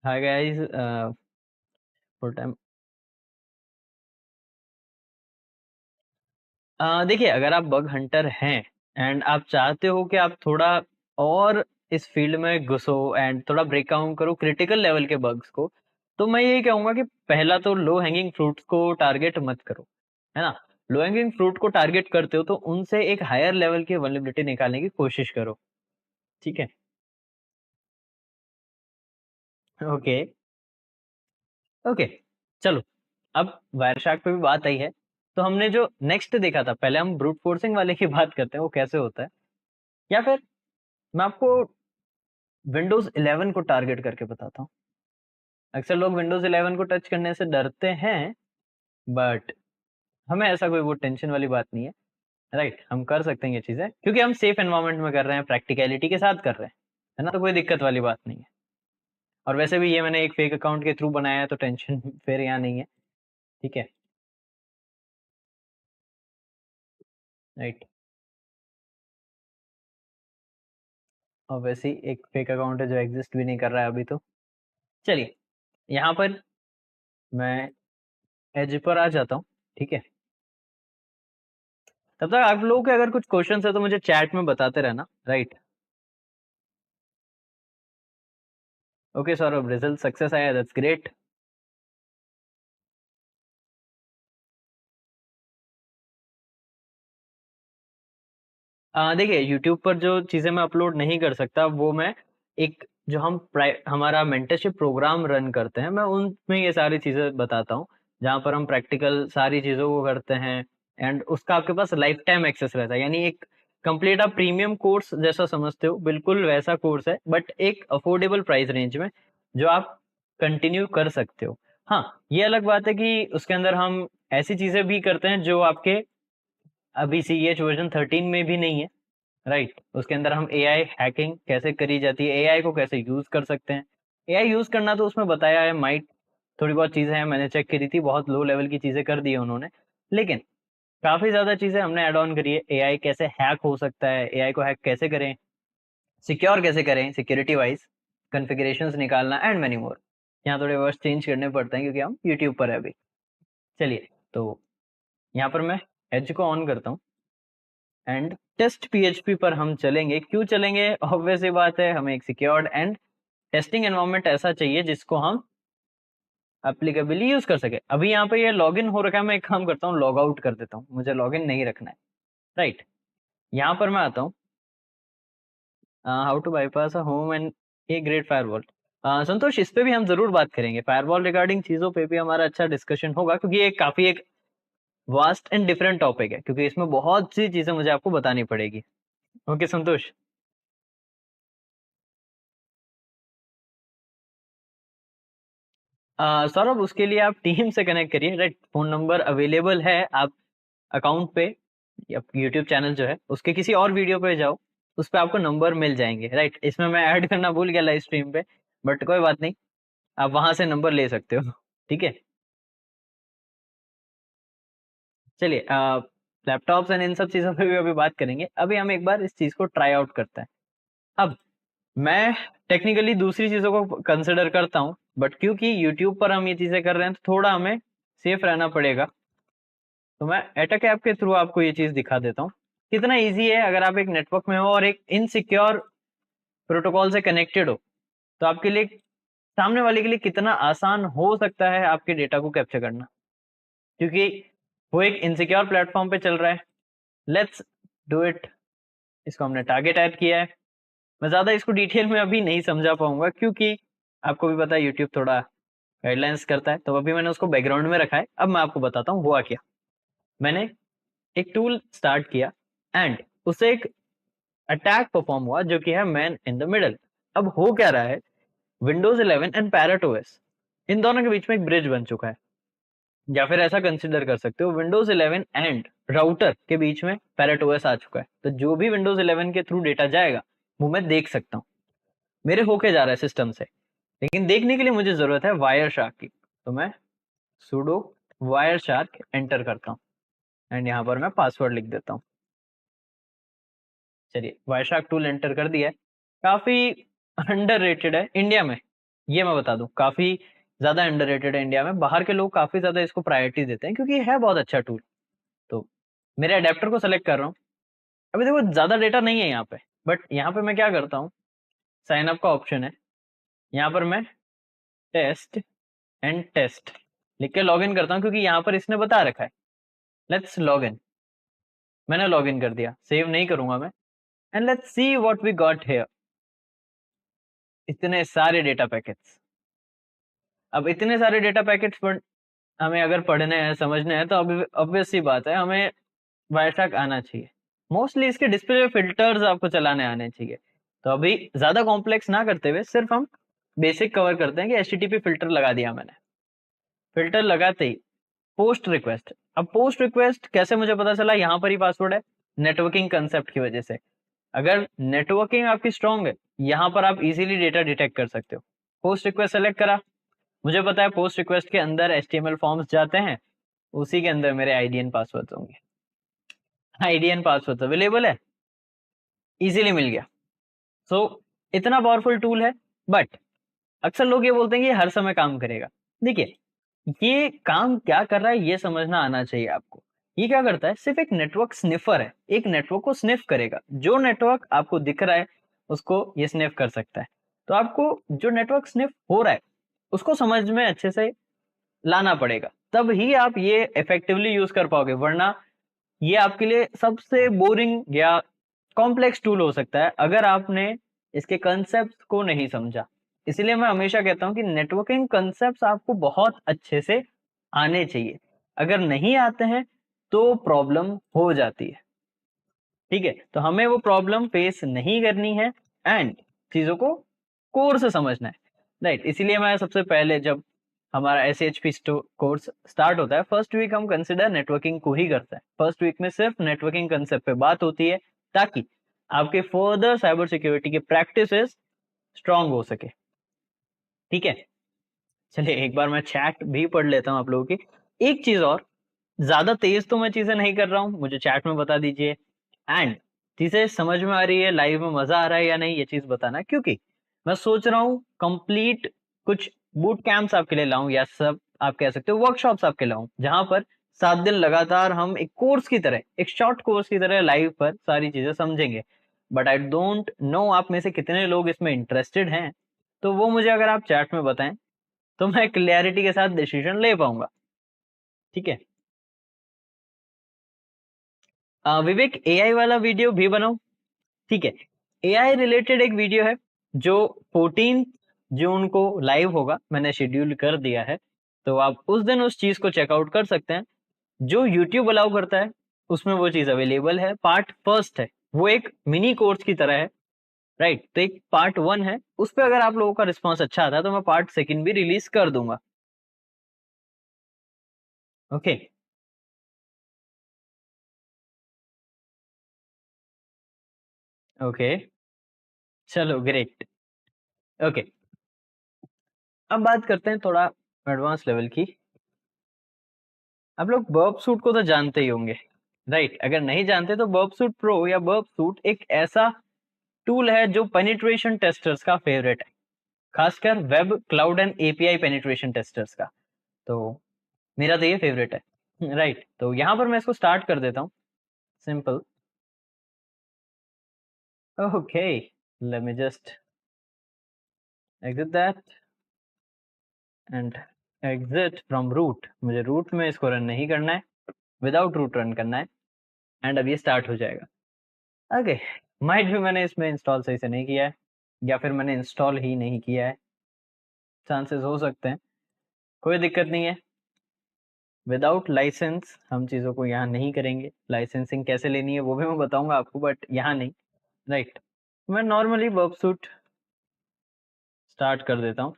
[SPEAKER 1] Hi guys, full time. देखिए, अगर आप बग हंटर हैं एंड आप चाहते हो कि आप थोड़ा और इस फील्ड में घुसो एंड थोड़ा ब्रेक आउट करो क्रिटिकल लेवल के बग्स को, तो मैं यही कहूंगा कि पहला तो लो हैंगिंग फ्रूट्स को टारगेट मत करो, है ना। लो हैंगिंग फ्रूट को टारगेट करते हो तो उनसे एक हायर लेवल की वल्नरेबिलिटी निकालने की कोशिश करो। ठीक है। ओके। ओके। चलो, अब वायरशार्क पे भी बात आई है, तो हमने जो नेक्स्ट देखा था, पहले हम ब्रूट फोर्सिंग वाले की बात करते हैं, वो कैसे होता है, या फिर मैं आपको विंडोज 11 को टारगेट करके बताता हूँ। अक्सर लोग विंडोज 11 को टच करने से डरते हैं, बट हमें ऐसा कोई वो टेंशन वाली बात नहीं है। राइट, हम कर सकते हैं ये चीजें, क्योंकि हम सेफ एनवायरनमेंट में कर रहे हैं, प्रैक्टिकलिटी के साथ कर रहे हैं, है ना, तो कोई दिक्कत वाली बात नहीं है। और वैसे भी ये मैंने एक फेक अकाउंट के थ्रू बनाया है, तो टेंशन फिर यहाँ नहीं है। ठीक है। राइट। और वैसे ही एक फेक अकाउंट है जो एग्जिस्ट भी नहीं कर रहा है अभी, तो चलिए यहाँ पर मैं एज पर आ जाता हूँ। ठीक है। तब तक आप लोगों के अगर कुछ क्वेश्चंस है तो मुझे चैट में बताते रहना। Right. Okay Saurabh, result success आया, दैट्स ग्रेट। देखिए, यूट्यूब पर जो चीजें मैं अपलोड नहीं कर सकता, वो मैं एक जो हमारा मेंटरशिप प्रोग्राम रन करते हैं, मैं उनमें ये सारी चीजें बताता हूँ, जहाँ पर हम प्रैक्टिकल सारी चीजों को करते हैं। एंड उसका आपके पास लाइफ टाइम एक्सेस रहता है, यानी एक कंप्लीट आप प्रीमियम कोर्स जैसा समझते हो, बिल्कुल वैसा कोर्स है, बट एक अफोर्डेबल प्राइस रेंज में, जो आप कंटिन्यू कर सकते हो। हाँ, ये अलग बात है कि उसके अंदर हम ऐसी चीजें भी करते हैं जो आपके अभी CEH वर्जन 13 में भी नहीं है। राइट। उसके अंदर हम एआई हैकिंग कैसे करी जाती है, एआई को कैसे यूज कर सकते हैं। एआई यूज करना तो उसमें बताया है, माइट थोड़ी बहुत चीजें हैं, मैंने चेक करी थी, बहुत लो लेवल की चीजें कर दी है उन्होंने, लेकिन काफी ज्यादा चीजें हमने ऐड ऑन करी है। एआई कैसे हैक हो सकता है, एआई को हैक कैसे करें, सिक्योर कैसे करें, सिक्योरिटी वाइज कॉन्फ़िगरेशंस निकालना एंड मेनी मोर। यहाँ थोड़े वर्ड्स चेंज करने पड़ते हैं क्योंकि हम यूट्यूब पर है अभी। चलिए, तो यहाँ पर मैं एज को ऑन करता हूँ एंड टेस्ट पीएचपी पर हम चलेंगे। क्यों चलेंगे? ऑब्वियस सी बात है, हमें एक सिक्योर्ड एंड टेस्टिंग एनवायरनमेंट ऐसा चाहिए जिसको हम एप्लीकेबली यूज कर सके। अभी यहाँ पे ये लॉगिन हो रखा है, मैं एक काम करता हूँ, लॉग आउट कर देता हूँ, मुझे लॉगिन नहीं रखना है। राइट। यहाँ पर मैं आता हूँ, how to bypass a home and a great firewall. Santosh, इस पे भी हम जरूर बात करेंगे, फायरवॉल रिगार्डिंग चीजों पे भी हमारा अच्छा डिस्कशन होगा, क्योंकि ये काफी एक वास्ट एंड डिफरेंट टॉपिक है, क्योंकि इसमें बहुत सी चीजें मुझे आपको बतानी पड़ेगी। ओके संतोष। सौरभ, उसके लिए आप टीम से कनेक्ट करिए। राइट, फोन नंबर अवेलेबल है, आप अकाउंट पे या यूट्यूब चैनल जो है उसके किसी और वीडियो पे जाओ, उस पे आपको नंबर मिल जाएंगे। राइट, इसमें मैं ऐड करना भूल गया लाइव स्ट्रीम पे, बट कोई बात नहीं, आप वहां से नंबर ले सकते हो। ठीक है। चलिए, लैपटॉप्स एंड इन सब चीजों पे भी अभी बात करेंगे, अभी हम एक बार इस चीज को ट्राई आउट करते हैं। अब मैं टेक्निकली दूसरी चीजों को कंसिडर करता हूँ, बट क्योंकि यूट्यूब पर हम ये चीजें कर रहे हैं तो थोड़ा हमें सेफ रहना पड़ेगा, तो मैं एटक ऐप के थ्रू आपको ये चीज दिखा देता हूँ कितना इजी है। अगर आप एक नेटवर्क में हो और एक इनसिक्योर प्रोटोकॉल से कनेक्टेड हो, तो आपके लिए, सामने वाले के लिए कितना आसान हो सकता है आपके डेटा को कैप्चर करना, क्योंकि वो एक इनसिक्योर प्लेटफॉर्म पे चल रहा है। Let's do it. इसको हमने टारगेट ऐड किया है। मैं ज्यादा इसको डिटेल में अभी नहीं समझा पाऊंगा, क्योंकि आपको भी पता है यूट्यूब थोड़ा गाइडलाइंस करता है, तो अभी मैंने उसको बैकग्राउंड में रखा है। अब मैं आपको बताता हूँ हुआ क्या। मैंने एक टूल स्टार्ट किया एंड उससे एक अटैक परफॉर्म हुआ जो कि है मैन इन द मिडल। अब हो क्या रहा है, विंडोज 11 एंड पैरेट ओएस इन दोनों के बीच में एक ब्रिज बन चुका है, या फिर ऐसा कंसिडर कर सकते हो विंडोज 11 एंड राउटर के बीच में पैरेट ओएस आ चुका है। तो जो भी विंडोज 11 के थ्रू डेटा जाएगा वो मैं देख सकता हूँ, मेरे होके जा रहा है सिस्टम से। लेकिन देखने के लिए मुझे जरूरत है वायर शार्क की, तो मैं सुडो वायर शार्क एंटर करता हूँ एंड यहाँ पर मैं पासवर्ड लिख देता हूँ। चलिए वायर शार्क टूल एंटर कर दिया है। काफी अंडररेटेड है इंडिया में, ये मैं बता दूं, काफी ज्यादा अंडररेटेड है इंडिया में। बाहर के लोग काफी ज्यादा इसको प्रायोरिटी देते हैं क्योंकि है बहुत अच्छा टूल। तो मेरे अडेप्टर को सेलेक्ट कर रहा हूँ। अभी देखो ज्यादा डेटा नहीं है यहाँ पे, बट यहाँ पे मैं क्या करता हूँ, साइन अप का ऑप्शन है, यहाँ पर मैं टेस्ट एंड टेस्ट लिख के लॉग इन करता हूँ क्योंकि यहाँ पर इसने बता रखा है लेट्स लॉग इन। मैंने लॉग इन कर दिया, सेव नहीं करूंगा मैं। And let's see what we got here. इतने सारे डेटा पैकेट्स। अब इतने सारे डेटा पैकेट्स पर हमें अगर पढ़ने हैं समझने हैं तो ऑब्वियस सी बात है हमें वायरशार्क आना चाहिए। मोस्टली इसके डिस्प्ले फिल्टर्स आपको चलाने आने चाहिए। तो अभी ज्यादा कॉम्प्लेक्स ना करते हुए सिर्फ हम बेसिक कवर करते हैं कि एचटीटीपी फिल्टर लगा दिया मैंने। फिल्टर लगाते ही पोस्ट रिक्वेस्ट। अब पोस्ट रिक्वेस्ट कैसे मुझे पता चला, यहाँ पर ही पासवर्ड है, नेटवर्किंग कंसेप्ट की वजह से। अगर नेटवर्किंग आपकी स्ट्रांग है यहाँ पर आप इजीली डेटा डिटेक्ट कर सकते हो। पोस्ट रिक्वेस्ट सेलेक्ट करा, मुझे पता है पोस्ट रिक्वेस्ट के अंदर एचटीएमएल फॉर्म्स जाते हैं, उसी के अंदर मेरे आईडीएन पासवर्ड होंगे। आईडीएन पासवर्ड अवेलेबल है, इजीली मिल गया। सो इतना पावरफुल टूल है। बट अक्सर लोग ये बोलते हैं कि ये हर समय काम करेगा। देखिए ये काम क्या कर रहा है ये समझना आना चाहिए आपको। ये क्या करता है, सिर्फ एक नेटवर्क स्निफर है, एक नेटवर्क को स्निफ करेगा। जो नेटवर्क आपको दिख रहा है उसको ये स्निफ कर सकता है। तो आपको जो नेटवर्क स्निफ हो रहा है उसको समझ में अच्छे से लाना पड़ेगा, तब ही आप ये इफेक्टिवली यूज कर पाओगे। वरना ये आपके लिए सबसे बोरिंग या कॉम्प्लेक्स टूल हो सकता है अगर आपने इसके कंसेप्ट को नहीं समझा। इसलिए मैं हमेशा कहता हूं कि नेटवर्किंग कंसेप्ट आपको बहुत अच्छे से आने चाहिए। अगर नहीं आते हैं तो प्रॉब्लम हो जाती है। ठीक है, तो हमें वो प्रॉब्लम फेस नहीं करनी है एंड चीजों को कोर से समझना है। राइट, इसीलिए मैं सबसे पहले जब हमारा SHP कोर्स स्टार्ट होता है फर्स्ट वीक हम कंसिडर नेटवर्किंग को ही करते हैं। फर्स्ट वीक में सिर्फ नेटवर्किंग कंसेप्ट पे बात होती है ताकि आपके फर्दर साइबर सिक्योरिटी के प्रैक्टिसेस स्ट्रांग हो सके। ठीक है, चलिए एक बार मैं चैट भी पढ़ लेता हूँ आप लोगों की। एक चीज और, ज्यादा तेज तो मैं चीजें नहीं कर रहा हूँ, मुझे चैट में बता दीजिए एंड चीजें समझ में आ रही है, लाइव में मजा आ रहा है या नहीं, ये चीज बताना। क्योंकि मैं सोच रहा हूँ कंप्लीट कुछ बूट कैंप्स आपके लिए लाऊं, या सब आप कह सकते हो वर्कशॉप्स आपके लाऊं, जहां पर 7 दिन लगातार हम एक कोर्स की तरह, एक शॉर्ट कोर्स की तरह लाइव पर सारी चीजें समझेंगे। बट आई डोंट नो आप में से कितने लोग इसमें इंटरेस्टेड हैं, तो वो मुझे अगर आप चैट में बताएं तो मैं क्लियरिटी के साथ डिसीजन ले पाऊंगा। ठीक है, विवेक एआई वाला वीडियो भी बनाओ। ठीक है, एआई रिलेटेड एक वीडियो है जो 14 जून को लाइव होगा, मैंने शेड्यूल कर दिया है। तो आप उस दिन उस चीज को चेकआउट कर सकते हैं। जो यूट्यूब अलाउ करता है उसमें वो चीज अवेलेबल है। पार्ट फर्स्ट है, वो एक मिनी कोर्स की तरह है। राइट, तो एक पार्ट 1 है, उस पर अगर आप लोगों का रिस्पॉन्स अच्छा आता है तो मैं पार्ट सेकंड भी रिलीज कर दूंगा। ओके, ओके, चलो ग्रेट। ओके, अब बात करते हैं थोड़ा एडवांस लेवल की। आप लोग बर्ब सूट को तो जानते ही होंगे, राइट? अगर नहीं जानते तो बर्ब सूट प्रो या बर्ब सूट एक ऐसा टूल है जो पेनिट्रेशन टेस्टर्स का फेवरेट है, खासकर web cloud and API penetration testers का। तो मेरा तो ये फेवरेट है। राइट, तो यहाँ पर मैं इसको स्टार्ट कर देता हूँ। Simple, okay, let me just exit that and exit from root. मुझे रूट में इसको रन नहीं करना है, विदाउट रूट रन करना है। एंड अब ये स्टार्ट हो जाएगा। ओके, माइट भी मैंने इसमें इंस्टॉल सही से नहीं किया है, या फिर मैंने इंस्टॉल ही नहीं किया है, चांसेस हो सकते हैं। कोई दिक्कत नहीं है। विदाउट लाइसेंस हम चीज़ों को यहाँ नहीं करेंगे। लाइसेंसिंग कैसे लेनी है वो भी मैं बताऊंगा आपको, बट यहाँ नहीं। राइट, मैं नॉर्मली वर्ब सूट स्टार्ट कर देता हूँ,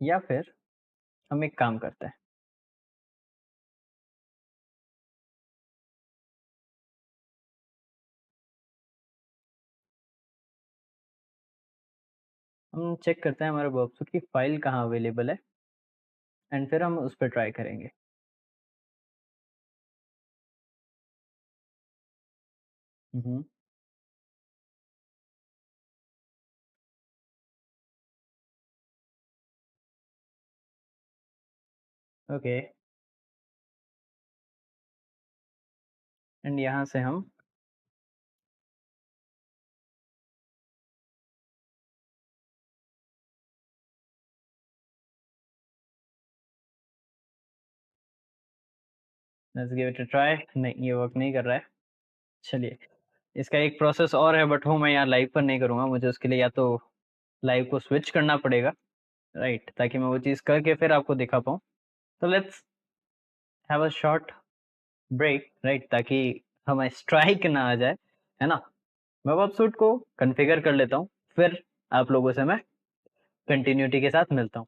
[SPEAKER 1] या फिर हम एक काम करते हैं, हम चेक करते हैं हमारे वर्ब सूट की फाइल कहाँ अवेलेबल है, एंड फिर हम उस पर ट्राई करेंगे। हम्म। ओके, एंड यहाँ से हम let's give it a try. नहीं, ये वर्क नहीं कर रहा है। चलिए, इसका एक प्रोसेस और है, बट वो मैं यहाँ लाइव पर नहीं करूँगा। मुझे उसके लिए या तो लाइव को स्विच करना पड़ेगा, राइट, ताकि मैं वो चीज़ करके फिर आपको दिखा पाऊँ। तो let's have a short break, right, ताकि हमें स्ट्राइक ना आ जाए, है ना। मैं वेबसूट को कॉन्फ़िगर कर लेता हूँ, फिर आप लोगों से मैं कंटिन्यूटी के साथ मिलता हूँ।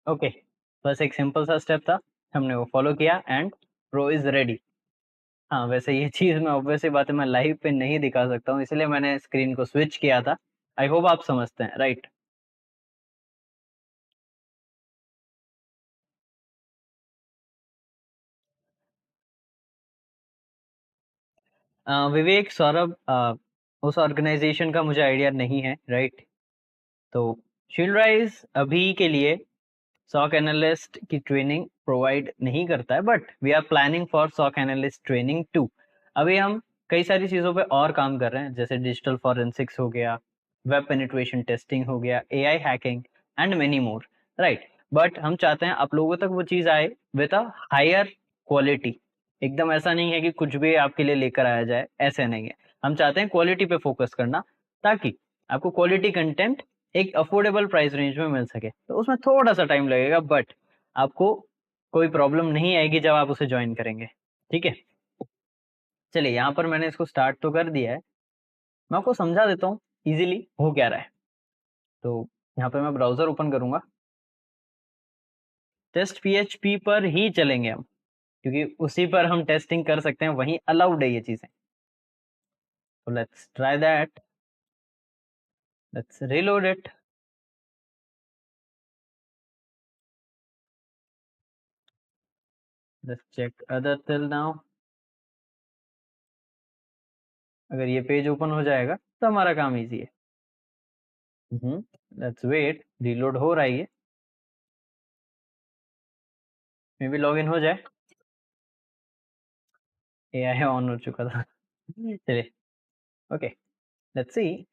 [SPEAKER 1] ओके, बस एक सिंपल सा स्टेप था, हमने वो फॉलो किया एंड प्रो इज़ रेडी। हाँ, वैसे ये चीज़ मैं ऑब्वियस सी बात है मैं लाइव पे नहीं दिखा सकता हूँ, इसलिए मैंने स्क्रीन को स्विच किया था। आई होप आप समझते हैं, राइट? विवेक, सौरभ, उस ऑर्गेनाइजेशन का मुझे आइडिया नहीं है, राइट? तो शील्ड राइज अभी के लिए सॉक एनालिस्ट की ट्रेनिंग प्रोवाइड नहीं करता है, but we are planning for SOC analyst training too. अभी हम कई सारी चीज़ों पे और काम कर रहे हैं, जैसे डिजिटल फॉरेंसिक्स हो गया, वेब पेनिट्रेशन टेस्टिंग हो गया, AI hacking and many more, right. But हम चाहते हैं आप लोगों तक वो चीज़ आए विद अ हायर क्वालिटी। एकदम ऐसा नहीं है कि कुछ भी आपके लिए लेकर आया जाए, ऐसे नहीं है। हम चाहते हैं क्वालिटी पे फोकस करना, ताकि आपको क्वालिटी कंटेंट एक अफोर्डेबल प्राइस रेंज में मिल सके। तो उसमें थोड़ा सा टाइम लगेगा, बट आपको कोई प्रॉब्लम नहीं आएगी जब आप उसे ज्वाइन करेंगे, ठीक है। चलिए, यहाँ पर मैंने इसको स्टार्ट तो कर दिया है, मैं आपको समझा देता हूँ इजीली हो क्या रहा है। तो यहाँ पे मैं ब्राउजर ओपन करूंगा, टेस्ट पीएचपी पर ही चलेंगे हम, क्योंकि उसी पर हम टेस्टिंग कर सकते हैं, वहीं अलाउड है ये चीजें। तो let's try that, let's reload it, let's check other till now. अगर ये पेज ओपन हो जाएगा तो हमारा काम इजी है। लेट्स वेट, रीलोड हो रहा है ये, मे बी लॉग इन हो जाए। एआई ऑन हो चुका था। चलिए, ओके, लेट्स सी।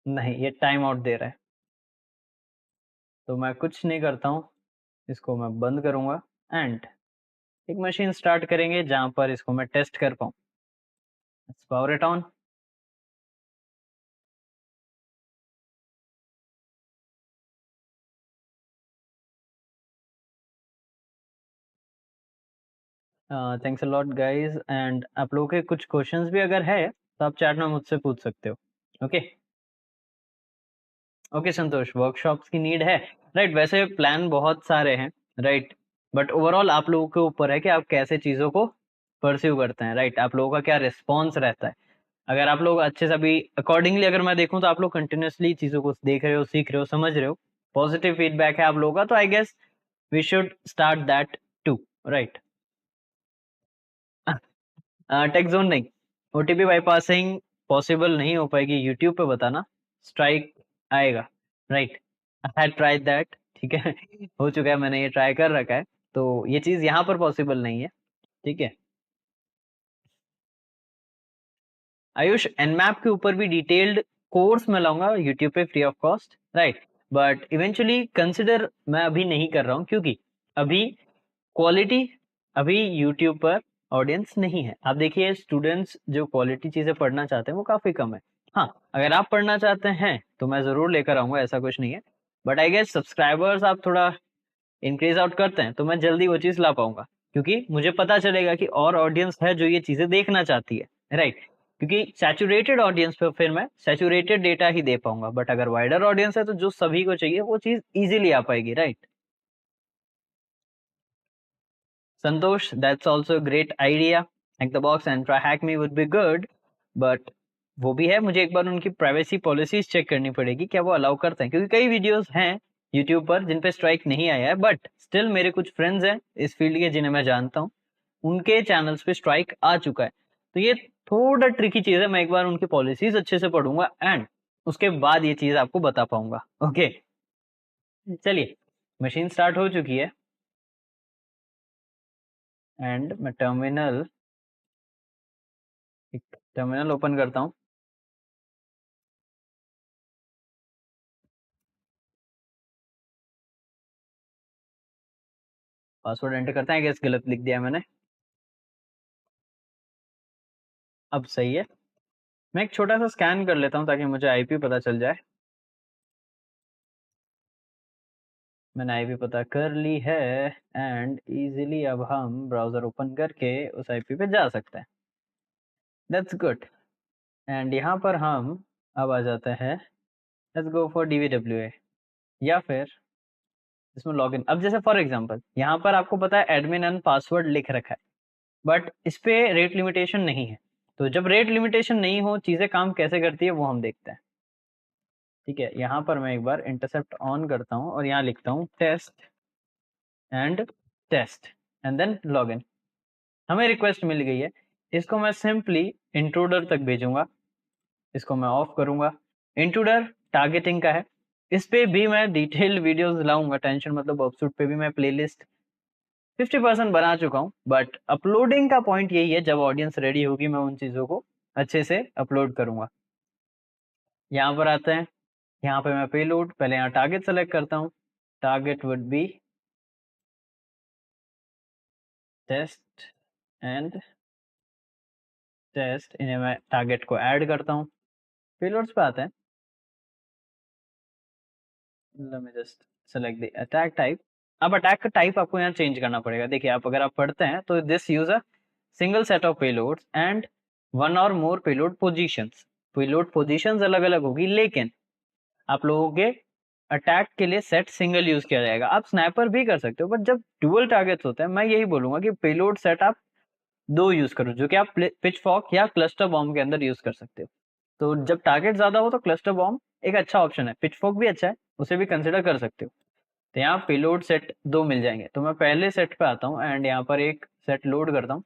[SPEAKER 1] नहीं, ये टाइम आउट दे रहा है, तो मैं कुछ नहीं करता हूँ, इसको मैं बंद करूंगा एंड एक मशीन स्टार्ट करेंगे जहां पर इसको मैं टेस्ट कर पाऊँ। Let's power it on. Thanks a lot guys, and आप लोगों के कुछ क्वेश्चंस भी अगर है तो आप चैट में मुझसे पूछ सकते हो। ओके, ओके संतोष, वर्कशॉप्स की नीड है, राइट। वैसे प्लान बहुत सारे हैं, राइट, बट ओवरऑल आप लोगों के ऊपर है कि आप कैसे चीज़ों को परस्यू करते हैं, राइट? आप लोगों का क्या रिस्पॉन्स रहता है? अगर आप लोग अच्छे से अभी अकॉर्डिंगली अगर मैं देखूं तो आप लोग कंटिन्यूअसली चीजों को देख रहे हो, सीख रहे हो, समझ रहे हो, पॉजिटिव फीडबैक है आप लोगों का, तो I guess we should start that too, right? Tech zone नहीं, ओटीपी बाईपासिंग पॉसिबल नहीं हो पाएगी यूट्यूब पे, बताना स्ट्राइक आएगा, right? I had tried that, ठीक है। हो चुका है, मैंने ये ट्राई कर रखा है, तो ये चीज यहाँ पर पॉसिबल नहीं है, ठीक है। आयुष, एनमैप के ऊपर भी डिटेल्ड कोर्स मैं लाऊंगा यूट्यूब पे free of cost, right? But eventually consider मैं अभी नहीं कर रहा हूँ, क्योंकि अभी क्वालिटी, अभी यूट्यूब पर ऑडियंस नहीं है। आप देखिए स्टूडेंट्स जो क्वालिटी चीजें पढ़ना चाहते हैं वो काफी कम है। हाँ, अगर आप पढ़ना चाहते हैं तो मैं जरूर लेकर आऊंगा, ऐसा कुछ नहीं है। बट आई गेस सब्सक्राइबर्स आप थोड़ा इंक्रीज आउट करते हैं तो मैं जल्दी वो चीज ला पाऊंगा, क्योंकि मुझे पता चलेगा कि और ऑडियंस है जो ये चीजें देखना चाहती है, राइट? क्योंकि सैचुरेटेड ऑडियंस पे फिर मैं सैचुरेटेड डेटा ही दे पाऊंगा, बट अगर वाइडर ऑडियंस है तो जो सभी को चाहिए वो चीज इजीली आ पाएगी, right? Santosh, that's also great idea, hack the box and try hack me would be good, but वो भी है, मुझे एक बार उनकी प्राइवेसी पॉलिसीज चेक करनी पड़ेगी, क्या वो अलाउ करते हैं, क्योंकि कई वीडियोस हैं यूट्यूब पर जिन पे स्ट्राइक नहीं आया है, बट स्टिल मेरे कुछ फ्रेंड्स हैं इस फील्ड के जिन्हें मैं जानता हूँ, उनके चैनल्स पे स्ट्राइक आ चुका है। तो ये थोड़ा ट्रिकी चीज है, मैं एक बार उनकी पॉलिसीज अच्छे से पढ़ूंगा एंड उसके बाद ये चीज आपको बता पाऊंगा, ओके? चलिए, मशीन स्टार्ट हो चुकी है एंड मैं टर्मिनल ओपन करता हूँ। पासवर्ड एंटर करते हैं, गैस गलत लिख दिया मैंने, अब सही है। मैं एक छोटा सा स्कैन कर लेता हूँ ताकि मुझे आईपी पता चल जाए। मैंने आईपी पता कर ली है एंड इजीली अब हम ब्राउजर ओपन करके उस आईपी पे जा सकते हैं, दैट्स गुड। एंड यहाँ पर हम अब आ जाते हैं, लेट्स गो फॉर डीवीडब्ल्यूए, या फिर इसमें लॉगिन। अब जैसे फॉर एग्जांपल यहाँ पर आपको पता है एडमिन एंड पासवर्ड लिख रखा है, बट इस पे रेट लिमिटेशन नहीं है। तो जब रेट लिमिटेशन नहीं हो, चीजें काम कैसे करती है वो हम देखते हैं, ठीक है? यहाँ पर मैं एक बार इंटरसेप्ट ऑन करता हूँ और यहाँ लिखता हूँ test and test and then login. हमें रिक्वेस्ट मिल गई है, इसको मैं सिंपली इंट्रूडर तक भेजूंगा, इसको मैं ऑफ करूंगा। इंट्रूडर टारगेटिंग का है, इस पे भी मैं डिटेल्ड वीडियोस लाऊंगा, टेंशन मतलब ऑफशूट पे भी मैं प्लेलिस्ट 50% बना चुका हूँ, बट अपलोडिंग का पॉइंट यही है, जब ऑडियंस रेडी होगी मैं उन चीजों को अच्छे से अपलोड करूंगा। यहाँ पर आते हैं, यहाँ पे मैं पेलोड, पहले यहाँ टारगेट सेलेक्ट करता हूँ, target would be test and test, इन्हें मैं टारगेट को ऐड करता हूँ। पेलोड्स पे आते हैं, late me just select the attack type. अब अटैक का टाइप आपको यहाँ चेंज करना पड़ेगा। देखिए, आप अगर आप पढ़ते हैं तो this use a single set of payloads and one और मोर पेलोड पोजीशंस। पेलोड पोजीशंस अलग अलग होगी, लेकिन आप लोगों के अटैक के लिए सेट सिंगल यूज किया जाएगा। आप स्नाइपर भी कर सकते हो, बट जब डुअल टारगेट्स होते हैं मैं यही बोलूंगा कि पेलोड सेट आप दो यूज करो, जो कि आप पिच फॉक या क्लस्टर बॉम्ब के अंदर यूज कर सकते हो। तो जब टारगेट ज्यादा हो तो क्लस्टर बॉम्ब एक अच्छा ऑप्शन है, पिच फॉक भी अच्छा है, उसे भी कंसिडर कर सकते हो। तो यहाँ पेलोड सेट दो मिल जाएंगे, तो मैं पहले सेट पे आता हूँ एंड यहाँ पर एक सेट लोड करता हूँ।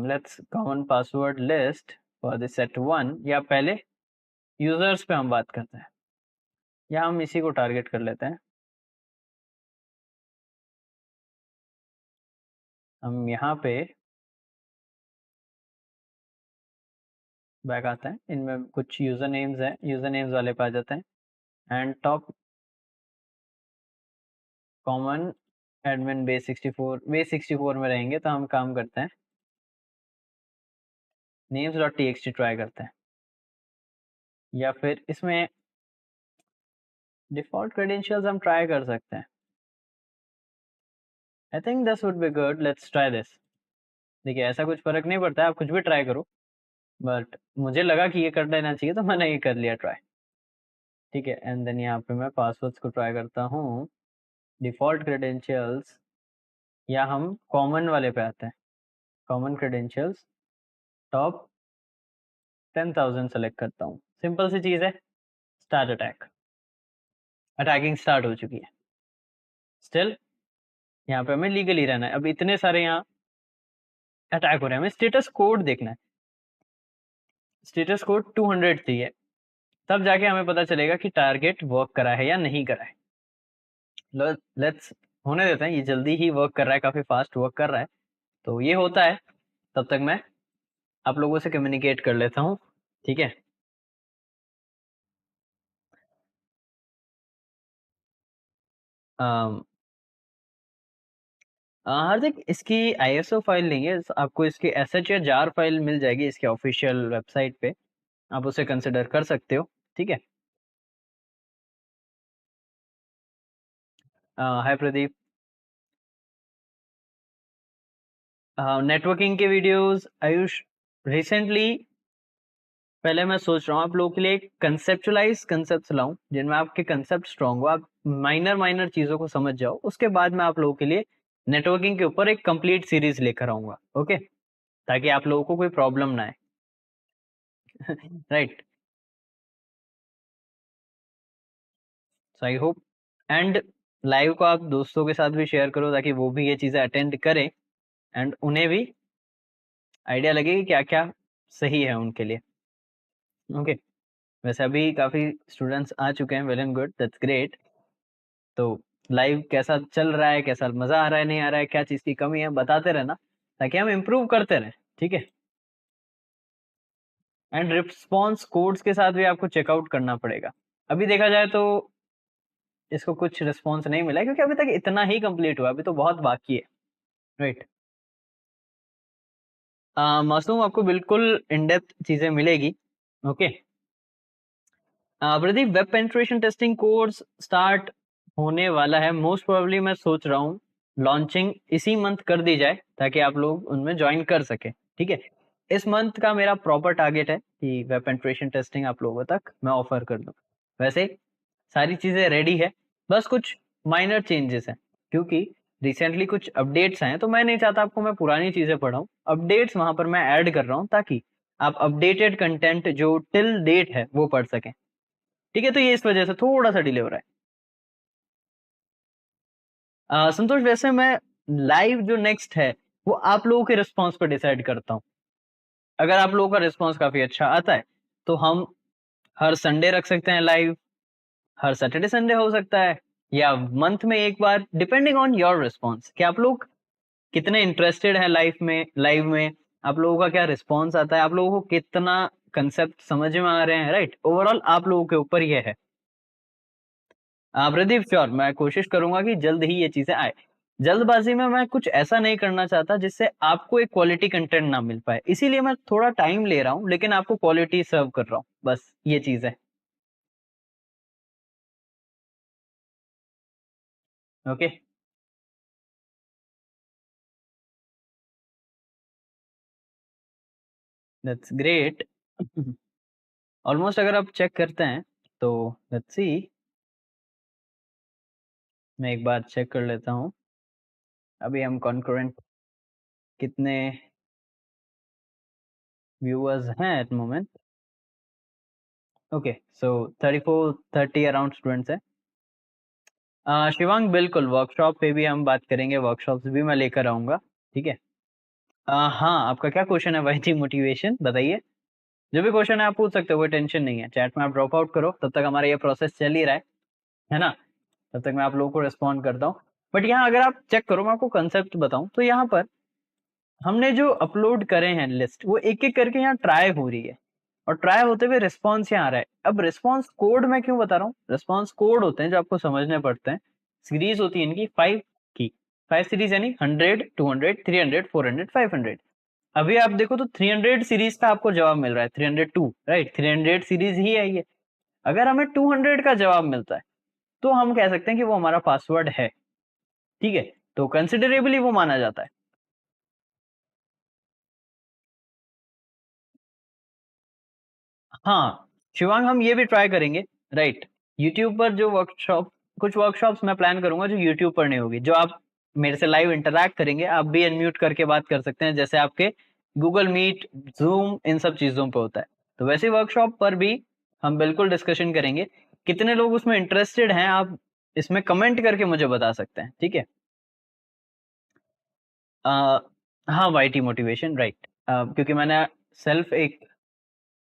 [SPEAKER 1] Let's common password list for the set 1, या पहले यूजर्स पे हम बात करते हैं, या हम इसी को टारगेट कर लेते हैं। हम यहाँ पे बैक आते हैं, इनमें कुछ यूजर नेम्स हैं, यूजर नेम्स वाले पे आ जाते हैं and top common admin base 64 में रहेंगे, तो हम काम करते हैं नेम्स डॉट टी ट्राई करते हैं, या फिर इसमें डिफॉल्ट क्रेडेंशियल्स हम ट्राई कर सकते हैं। I think this would be good, let's try this. देखिए, ऐसा कुछ फर्क नहीं पड़ता है, आप कुछ भी ट्राई करो, बट मुझे लगा कि ये कर लेना चाहिए तो मैंने ये कर लिया ट्राई, ठीक है? एंड देन यहाँ पे मैं पासवर्ड्स को ट्राई करता हूँ, डिफॉल्ट क्रेडेंशियल्स, या हम कॉमन वाले पे आते हैं। कॉमन क्रेडेंशियल्स, टॉप 10,000 सेलेक्ट करता हूँ। सिंपल सी चीज है, स्टार्ट अटैक। अटैकिंग स्टार्ट हो चुकी है। स्टिल यहाँ पे हमें लीगली रहना है। अब इतने सारे यहाँ अटैक हो रहे हैं, हमें स्टेटस कोड देखना है। स्टेटस कोड 200 चाहिए, तब जाके हमें पता चलेगा कि टारगेट वर्क करा है या नहीं करा है। लेट्स होने देते हैं, ये जल्दी ही वर्क कर रहा है, काफी फास्ट वर्क कर रहा है। तो ये होता है, तब तक मैं आप लोगों से कम्युनिकेट कर लेता हूँ, ठीक है। हार्दिक, इसकी आईएसओ फाइल नहीं है, आपको इसकी एसएच या जार फाइल मिल जाएगी इसके ऑफिशियल वेबसाइट पे, आप उसे कंसिडर कर सकते हो, ठीक है। हाय प्रदीप। नेटवर्किंग के वीडियोस आयुष, रिसेंटली पहले मैं सोच रहा हूँ आप लोगों के लिए कंसेप्चुलाइज कंसेप्ट लाऊं, जिनमें आपके कंसेप्ट स्ट्रांग हो, आप माइनर माइनर चीजों को समझ जाओ। उसके बाद मैं आप लोगों के लिए नेटवर्किंग के ऊपर एक कंप्लीट सीरीज लेकर आऊंगा, ओके, ताकि आप लोगों को कोई प्रॉब्लम ना आए। Right, so I hope and live को आप दोस्तों के साथ भी शेयर करो, ताकि वो भी ये चीजें अटेंड करें एंड उन्हें भी आइडिया लगे कि क्या क्या सही है उनके लिए, ओके। वैसे अभी काफी स्टूडेंट्स आ चुके हैं, well and good, that's great. तो लाइव कैसा चल रहा है, कैसा मजा आ रहा है, नहीं आ रहा है, क्या चीज की कमी है, बताते रहना, ताकि हम इम्प्रूव करते रहें, ठीक है। एंड रिस्पॉन्स कोड्स के साथ भी आपको चेकआउट करना पड़ेगा। अभी देखा जाए तो इसको कुछ रिस्पॉन्स नहीं मिला है, क्योंकि अभी तक इतना ही कंप्लीट हुआ, अभी तो बहुत बाकी है, राइट। मासूम, आपको बिल्कुल इन डेप्थ चीजें मिलेगी, okay. Pradeep, web penetration testing course start होने वाला है, मोस्ट प्रोबेबली मैं सोच रहा हूँ लॉन्चिंग इसी मंथ कर दी जाए, ताकि आप लोग उनमें ज्वाइन कर सके, ठीक है। इस मंथ का मेरा प्रॉपर टारगेट है कि वेब पेनिट्रेशन टेस्टिंग आप लोगों तक मैं ऑफर कर दूं। वैसे सारी चीजें रेडी है, बस कुछ माइनर चेंजेस हैं, क्योंकि रिसेंटली कुछ अपडेट्स आए हैं, तो मैं नहीं चाहता आपको मैं पुरानी चीजें पढ़ाऊं। अपडेट्स वहां पर मैं ऐड कर रहा हूं, ताकि आप अपडेटेड कंटेंट जो टिल डेट है वो पढ़ सकें, ठीक है। तो ये इस वजह से थोड़ा सा डिले हो रहा है। संतोष, वैसे मैं लाइव जो नेक्स्ट है वो आप लोगों के रिस्पॉन्स पर डिसाइड करता हूँ। अगर आप लोगों का रिस्पॉन्स काफी अच्छा आता है, तो हम हर संडे रख सकते हैं लाइव, हर सैटरडे संडे हो सकता है, या मंथ में एक बार, डिपेंडिंग ऑन योर रिस्पॉन्स, कि आप लोग कितने इंटरेस्टेड हैं लाइव में, आप लोगों का क्या रिस्पॉन्स आता है, आप लोगों को कितना कंसेप्ट समझ में आ रहे हैं, राइट। ओवरऑल आप लोगों के ऊपर ये है। प्रदीप, श्योर, मैं कोशिश करूंगा कि जल्द ही ये चीजें आए। जल्दबाजी में मैं कुछ ऐसा नहीं करना चाहता जिससे आपको एक क्वालिटी कंटेंट ना मिल पाए, इसीलिए मैं थोड़ा टाइम ले रहा हूँ, लेकिन आपको क्वालिटी सर्व कर रहा हूँ, बस ये चीज है, ओके। That's great. ऑलमोस्ट अगर आप चेक करते हैं तो लेट्स सी, मैं एक बार चेक कर लेता हूँ, अभी हम कॉन्करेंट कितने व्यूअर्स हैं एट मोमेंट, ओके। सो 34-30 अराउंड स्टूडेंट्स हैं। शिवांग, बिल्कुल वर्कशॉप पे भी हम बात करेंगे, वर्कशॉप्स भी मैं लेकर आऊंगा, ठीक है। हाँ, आपका क्या क्वेश्चन है भाई जी, मोटिवेशन बताइए। जो भी क्वेश्चन है आप पूछ सकते हो, कोई टेंशन नहीं है, चैट में आप ड्रॉप आउट करो, तब तक हमारा ये प्रोसेस चल ही रहा है ना। तब तक मैं आप लोगों को रिस्पॉन्ड करता हूँ। बट यहाँ अगर आप चेक करो, मैं आपको कंसेप्ट बताऊं, तो यहाँ पर हमने जो अपलोड करे हैं लिस्ट, वो एक एक करके यहाँ ट्राई हो रही है, और ट्राई होते हुए रिस्पॉन्स यहाँ आ रहा है। अब रिस्पॉन्स कोड मैं क्यों बता रहा हूँ, रिस्पॉन्स कोड होते हैं जो आपको समझने पड़ते हैं। सीरीज होती है इनकी 5 की, 5 सीरीज, यानी 100, 200, 300, 400, 500। अभी आप देखो तो 300 सीरीज का आपको जवाब मिल रहा है, 302, राइट, 300 सीरीज ही है ये। अगर हमें 200 का जवाब मिलता है, तो हम कह सकते हैं कि वो हमारा पासवर्ड है, ठीक है। तो कंसिडरेबली वो माना जाता है। हाँ शिवांग, हम ये भी ट्राई करेंगे, राइट। यूट्यूब पर जो वर्कशॉप, कुछ वर्कशॉप्स मैं प्लान करूंगा जो यूट्यूब पर नहीं होगी, जो आप मेरे से लाइव इंटरैक्ट करेंगे, आप भी अनम्यूट करके बात कर सकते हैं, जैसे आपके गूगल मीट, जूम, इन सब चीज़ों पे होता है। तो वैसे वर्कशॉप पर भी हम बिल्कुल डिस्कशन करेंगे। कितने लोग उसमें इंटरेस्टेड हैं, आप इसमें कमेंट करके मुझे बता सकते हैं, ठीक है? हाँ, वाईटी मोटिवेशन, राइट। क्योंकि मैंने सेल्फ एक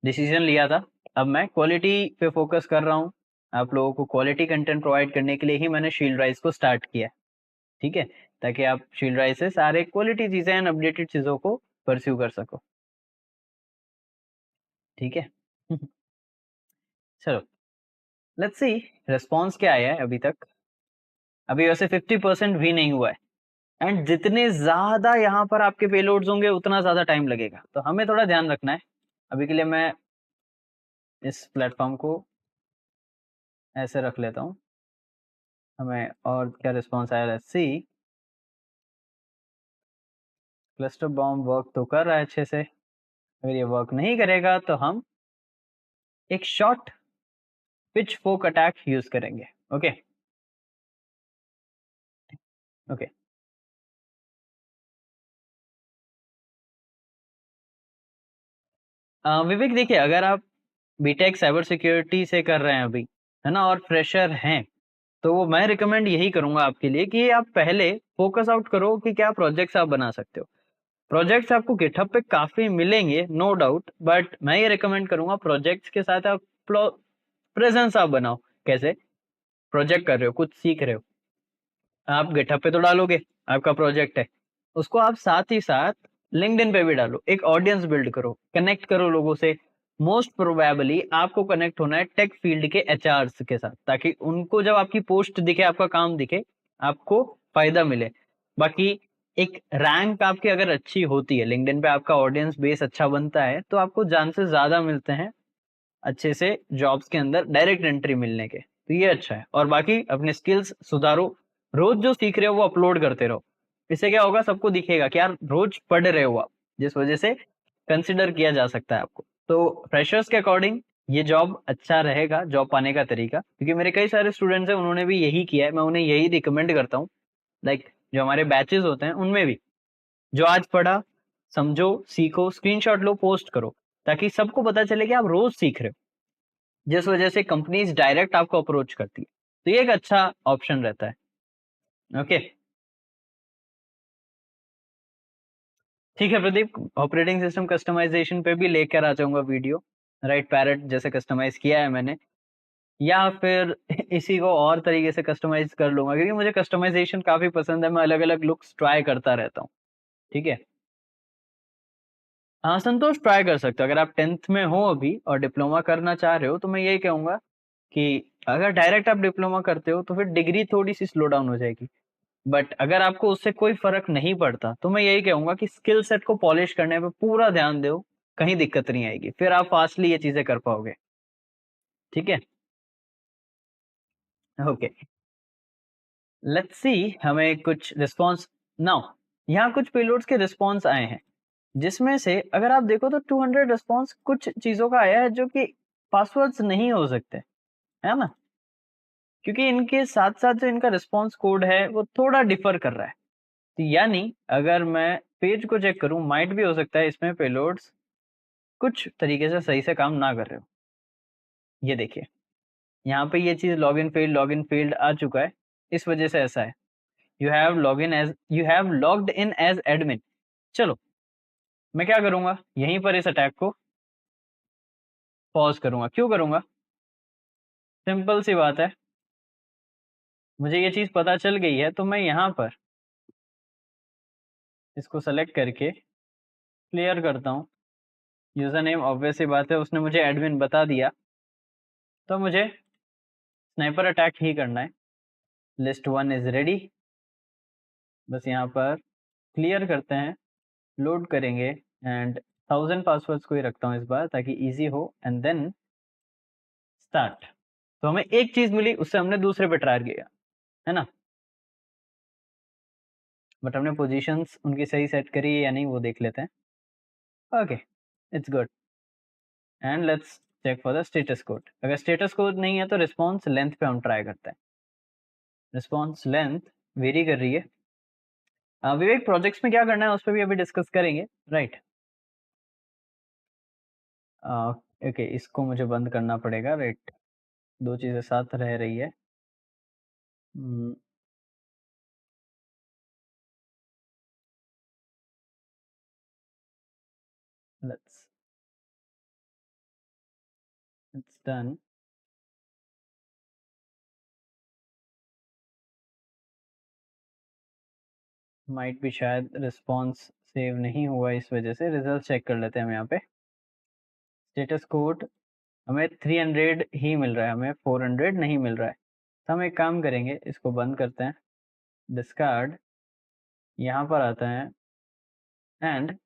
[SPEAKER 1] डिसीजन लिया था, अब मैं क्वालिटी पे फोकस कर रहा हूँ। आप लोगों को क्वालिटी कंटेंट प्रोवाइड करने के लिए ही मैंने शील्ड राइज को स्टार्ट किया है, ठीक है? ताकि आप शील्ड राइज से सारे क्वालिटी चीज़ें एंड अपडेटेड चीज़ों को परस्यू कर सको, ठीक है? चलो, लेट्स सी रिस्पॉन्स क्या आया है अभी तक। अभी वैसे 50% भी नहीं हुआ है, एंड जितने ज़्यादा यहाँ पर आपके पेलोड्स होंगे उतना ज़्यादा टाइम लगेगा, तो हमें थोड़ा ध्यान रखना है। अभी के लिए मैं इस प्लेटफॉर्म को ऐसे रख लेता हूँ। हमें और क्या रिस्पॉन्स आया, let's see. Cluster bomb work तो कर रहा है अच्छे से। अगर ये वर्क नहीं करेगा तो हम एक short pitch folk attack use करेंगे। Okay, okay. विवेक देखिए, अगर आप बीटेक साइबर सिक्योरिटी से कर रहे हैं अभी, है ना, और फ्रेशर हैं, तो वो मैं रिकमेंड यही करूंगा आपके लिए कि आप पहले फोकस आउट करो कि क्या प्रोजेक्ट्स आप बना सकते हो। प्रोजेक्ट्स आपको गिटहब पे काफी मिलेंगे, नो डाउट, बट मैं ये रिकमेंड करूंगा प्रोजेक्ट्स के साथ आप प्रेजेंस आप बनाओ। कैसे? प्रोजेक्ट कर रहे हो, कुछ सीख रहे हो, आप गिटहब पे तो डालोगे, आपका प्रोजेक्ट है, उसको आप साथ ही साथ लिंक्डइन पे भी डालो, एक ऑडियंस बिल्ड करो, कनेक्ट करो लोगों से। मोस्ट प्रोबेबली आपको कनेक्ट होना है टेक फील्ड के एचआरस के साथ, ताकि उनको जब आपकी पोस्ट दिखे, आपका काम दिखे, आपको फायदा मिले। बाकी एक रैंक आपकी अगर अच्छी होती है, लिंक्डइन पे आपका ऑडियंस बेस अच्छा बनता है, तो आपको चांसेस ज्यादा मिलते हैं अच्छे से जॉब्स के अंदर डायरेक्ट एंट्री मिलने के, तो ये अच्छा है। और बाकी अपने स्किल्स सुधारो, रोज जो सीख रहे हो वो अपलोड करते रहो। इससे क्या होगा, सबको दिखेगा कि यार रोज पढ़ रहे हो आप, जिस वजह से कंसिडर किया जा सकता है आपको। तो फ्रेशर्स के अकॉर्डिंग ये जॉब अच्छा रहेगा, जॉब पाने का तरीका, क्योंकि मेरे कई सारे स्टूडेंट्स हैं, उन्होंने भी यही किया है, मैं उन्हें यही रिकमेंड करता हूँ। लाइक जो हमारे बैचेस होते हैं उनमें भी, जो आज पढ़ा, समझो, सीखो, स्क्रीनशॉट लो, पोस्ट करो, ताकि सबको पता चले कि आप रोज सीख रहे हो, जिस वजह से कंपनीज डायरेक्ट आपको अप्रोच करती है। तो ये एक अच्छा ऑप्शन रहता है। ओके, ठीक है प्रदीप, ऑपरेटिंग सिस्टम कस्टमाइजेशन पे भी लेकर आ जाऊंगा वीडियो, राइट? पैरेट जैसे कस्टमाइज किया है मैंने, या फिर इसी को और तरीके से कस्टमाइज कर लूंगा, क्योंकि मुझे कस्टमाइजेशन काफी पसंद है, मैं अलग अलग लुक्स ट्राई करता रहता हूँ, ठीक है? हाँ संतोष, ट्राई कर सकते हो। अगर आप 10th में हो अभी और डिप्लोमा करना चाह रहे हो, तो मैं यही कहूंगा कि अगर डायरेक्ट आप डिप्लोमा करते हो तो फिर डिग्री थोड़ी सी स्लो डाउन हो जाएगी। बट अगर आपको उससे कोई फर्क नहीं पड़ता, तो मैं यही कहूंगा कि स्किल सेट को पॉलिश करने पे पूरा ध्यान दो, कहीं दिक्कत नहीं आएगी, फिर आप फास्टली ये चीजें कर पाओगे, ठीक है? ओके, लेट्स सी, हमें कुछ रिस्पॉन्स नाउ, यहाँ कुछ पेलोड्स के रिस्पॉन्स आए हैं, जिसमें से अगर आप देखो तो 200 रिस्पॉन्स कुछ चीजों का आया है जो कि पासवर्ड्स नहीं हो सकते, है ना? क्योंकि इनके साथ साथ जो इनका रिस्पॉन्स कोड है वो थोड़ा डिफर कर रहा है। तो यानी अगर मैं पेज को चेक करूं, माइट भी हो सकता है इसमें पेलोड्स कुछ तरीके से सही से काम ना कर रहे हो। ये देखिए, यहाँ पे ये चीज लॉग इन फील्ड आ चुका है, इस वजह से ऐसा है। You have logged in as admin. चलो, मैं क्या करूंगा, यहीं पर इस अटैक को पॉज करूंगा। क्यों करूंगा? सिंपल सी बात है, मुझे ये चीज पता चल गई है, तो मैं यहाँ पर इसको सेलेक्ट करके क्लियर करता हूँ। यूजर नेम ऑब्वियस सी बात है, उसने मुझे एडमिन बता दिया, तो मुझे स्नाइपर अटैक ही करना है। लिस्ट वन इज रेडी, बस यहाँ पर क्लियर करते हैं, लोड करेंगे, एंड 1000 पासवर्ड्स को ही रखता हूँ इस बार, ताकि इजी हो, एंड देन स्टार्ट। तो हमें एक चीज मिली, उससे हमने दूसरे पे ट्राई किया, है ना? बट हमने पोजीशंस उनकी सही सेट करी है या नहीं, वो देख लेते हैं। Okay, it's good, and let's check for the status code. अगर स्टेटस कोड नहीं है तो रिस्पॉन्स लेंथ पे हम ट्राई करते हैं। रिस्पॉन्स लेंथ वेरी कर रही है, विवेक प्रोजेक्ट्स में क्या करना है उस पर भी अभी डिस्कस करेंगे, राइट। ओके, इसको मुझे बंद करना पड़ेगा, राइट। दो चीजें साथ रह रही है। Let's it's done. माइट भी शायद रिस्पॉन्स सेव नहीं हुआ, इस वजह से रिजल्ट चेक कर लेते हैं हम यहाँ पे। स्टेटस कोड हमें 300 ही मिल रहा है, हमें 400 नहीं मिल रहा है। तो हम एक काम करेंगे, इसको बंद करते हैं, डिस्कार्ड, यहाँ पर आता है एंड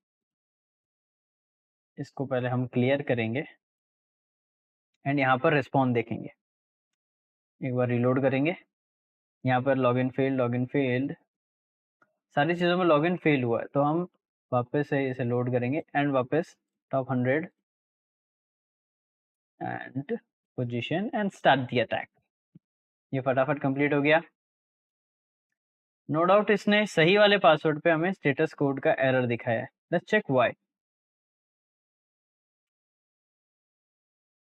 [SPEAKER 1] इसको पहले हम क्लियर करेंगे एंड यहाँ पर रिस्पॉन्स देखेंगे। एक बार रिलोड करेंगे, यहाँ पर लॉगिन फेल्ड, सारी चीज़ों में लॉगिन फेल हुआ है। तो हम वापस से इसे लोड करेंगे एंड वापस top 100 and position and start the attack. ये फटाफट कंप्लीट हो गया। नो डाउट इसने सही वाले पासवर्ड पे हमें स्टेटस कोड का एरर दिखाया है। Let's check why.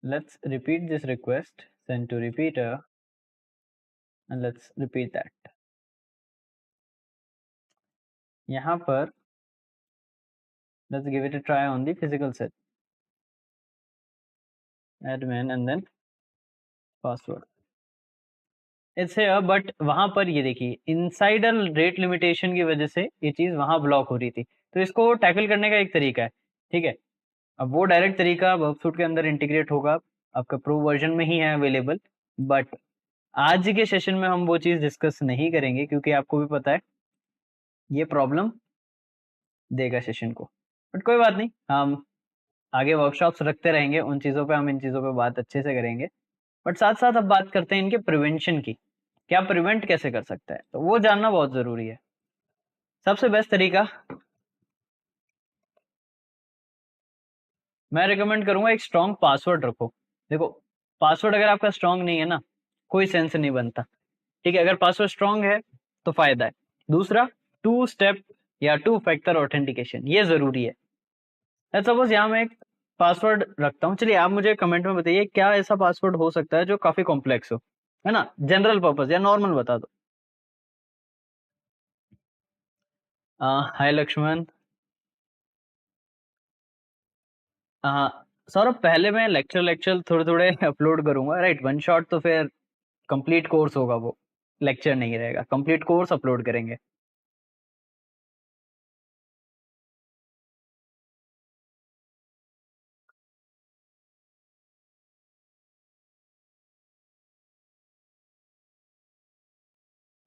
[SPEAKER 1] Let's repeat this request, send to repeater, and let's repeat that. यहाँ पर let's give it a try on the physical set. Admin and then password. It's here, but वहाँ पर ये देखिए insider rate limitation की वजह से ये चीज़ वहाँ ब्लॉक हो रही थी। तो इसको टैकल करने का एक तरीका है, ठीक है। अब वो डायरेक्ट तरीका वर्कसूट के अंदर इंटीग्रेट होगा, आपका प्रो वर्जन में ही है अवेलेबल, बट आज के सेशन में हम वो चीज़ डिस्कस नहीं करेंगे क्योंकि आपको भी पता है ये प्रॉब्लम देगा सेशन को। बट कोई बात नहीं, हम आगे वर्कशॉप्स रखते रहेंगे, उन चीज़ों पे हम इन चीज़ों पे बात अच्छे से करेंगे। बट साथ साथ अब बात करते हैं इनके प्रिवेंशन की, क्या प्रिवेंट कैसे कर सकता है, तो वो जानना बहुत ज़रूरी है। सबसे बेस्ट तरीका मैं रिकमेंड करूंगा, एक स्ट्रॉन्ग पासवर्ड रखो। देखो, पासवर्ड अगर आपका स्ट्रॉन्ग नहीं है ना, कोई सेंस नहीं बनता, ठीक है। अगर पासवर्ड स्ट्रॉन्ग है तो फायदा है। दूसरा, 2 स्टेप या 2 फैक्टर ऑथेंटिकेशन, ये जरूरी है। सपोज यहाँ मैं एक पासवर्ड रखता हूँ, चलिए आप मुझे कमेंट में बताइए क्या ऐसा पासवर्ड हो सकता है जो काफी कॉम्प्लेक्स हो, है ना, जनरल पर्पस या नॉर्मल बता दो। हाय लक्ष्मण। सौरभ, पहले मैं लेक्चर थोड़े थोड़े अपलोड करूंगा, राइट। वन शॉट तो फिर कंप्लीट कोर्स होगा, वो लेक्चर नहीं रहेगा, कंप्लीट कोर्स अपलोड करेंगे।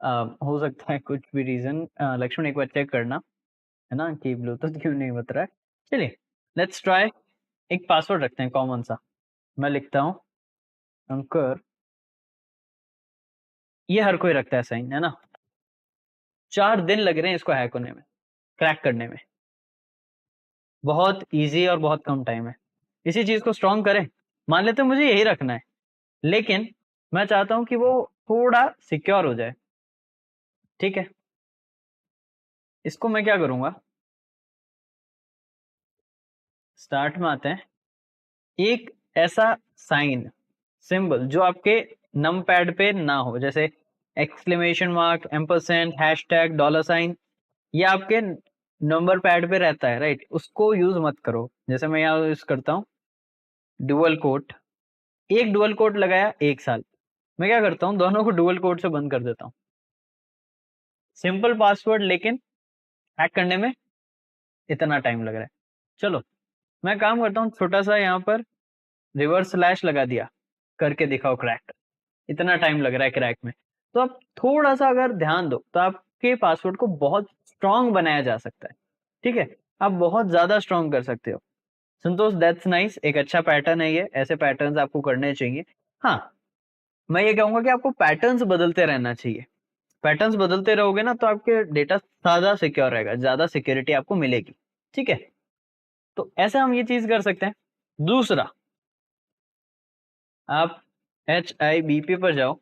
[SPEAKER 1] हो सकता है कुछ भी रीजन, लक्ष्मण एक बार चेक करना, है ना, कि ब्लूटूथ क्यों नहीं बत रहा है। चलिए लेट्स ट्राई, एक पासवर्ड रखते हैं कॉमन सा। मैं लिखता हूँ अंकर, ये हर कोई रखता है साइन, है ना। 4 दिन लग रहे हैं इसको हैक होने में, क्रैक करने में। बहुत इजी और बहुत कम टाइम है। इसी चीज को स्ट्रॉन्ग करें, मान लेते हैं मुझे यही रखना है, लेकिन मैं चाहता हूं कि वो थोड़ा सिक्योर हो जाए, ठीक है। इसको मैं क्या करूंगा, स्टार्ट में आते हैं, एक ऐसा साइन सिंबल जो आपके नम पैड पे ना हो, जैसे एक्सक्लेमेशन मार्क, एम्परसेंड, हैशटैग, $, ये आपके नंबर पैड पे रहता है, राइट। उसको यूज मत करो। जैसे मैं यहाँ यूज करता हूँ डुअल कोट, एक डुअल कोट लगाया 1 साल, मैं क्या करता हूँ दोनों को डुअल कोट से बंद कर देता हूँ। सिंपल पासवर्ड, लेकिन हैक करने में इतना टाइम लग रहा है। चलो मैं काम करता हूँ, छोटा सा यहाँ पर रिवर्स स्लैश लगा दिया, करके दिखाओ क्रैक, इतना टाइम लग रहा है क्रैक में। तो आप थोड़ा सा अगर ध्यान दो तो आपके पासवर्ड को बहुत स्ट्रांग बनाया जा सकता है, ठीक है। आप बहुत ज्यादा स्ट्रांग कर सकते हो। संतोष, दैट्स नाइस, एक अच्छा पैटर्न है ये, ऐसे पैटर्न्स आपको करने चाहिए। हाँ, मैं ये कहूंगा कि आपको पैटर्न्स बदलते रहना चाहिए। पैटर्न्स बदलते रहोगे ना तो आपके डेटा ज्यादा सिक्योर रहेगा, ज्यादा सिक्योरिटी आपको मिलेगी, ठीक है। तो ऐसे हम ये चीज कर सकते हैं। दूसरा, आप HIBP पर जाओ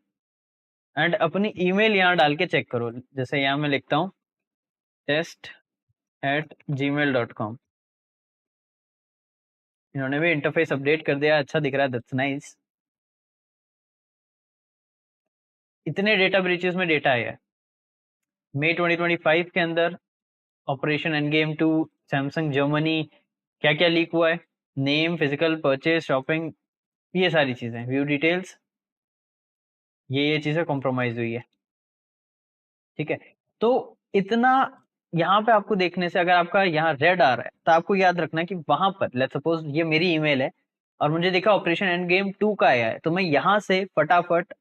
[SPEAKER 1] एंड अपनी ईमेल यहाँ डाल के चेक करो। जैसे यहाँ मैं लिखता हूँ test@gmail.com। इन्होंने भी इंटरफेस अपडेट कर दिया, अच्छा दिख रहा है, दैट्स नाइस। इतने डेटा ब्रीचेस में डेटा आया है मई 2025 के अंदर। ऑपरेशन एंडगेम 2, सैमसंग जर्मनी, क्या क्या लीक हुआ है, नेम, फिजिकल परचेज, शॉपिंग, ये सारी चीजें, व्यू डिटेल्स, ये चीजें कॉम्प्रोमाइज हुई है। ठीक है, तो इतना यहाँ पे आपको देखने से, अगर आपका यहाँ रेड आ रहा है तो आपको याद रखना है कि वहां पर, लेट्स सपोज ये मेरी ईमेल है और मुझे देखा ऑपरेशन एंड गेम 2 का आया है, तो मैं यहाँ से फटाफट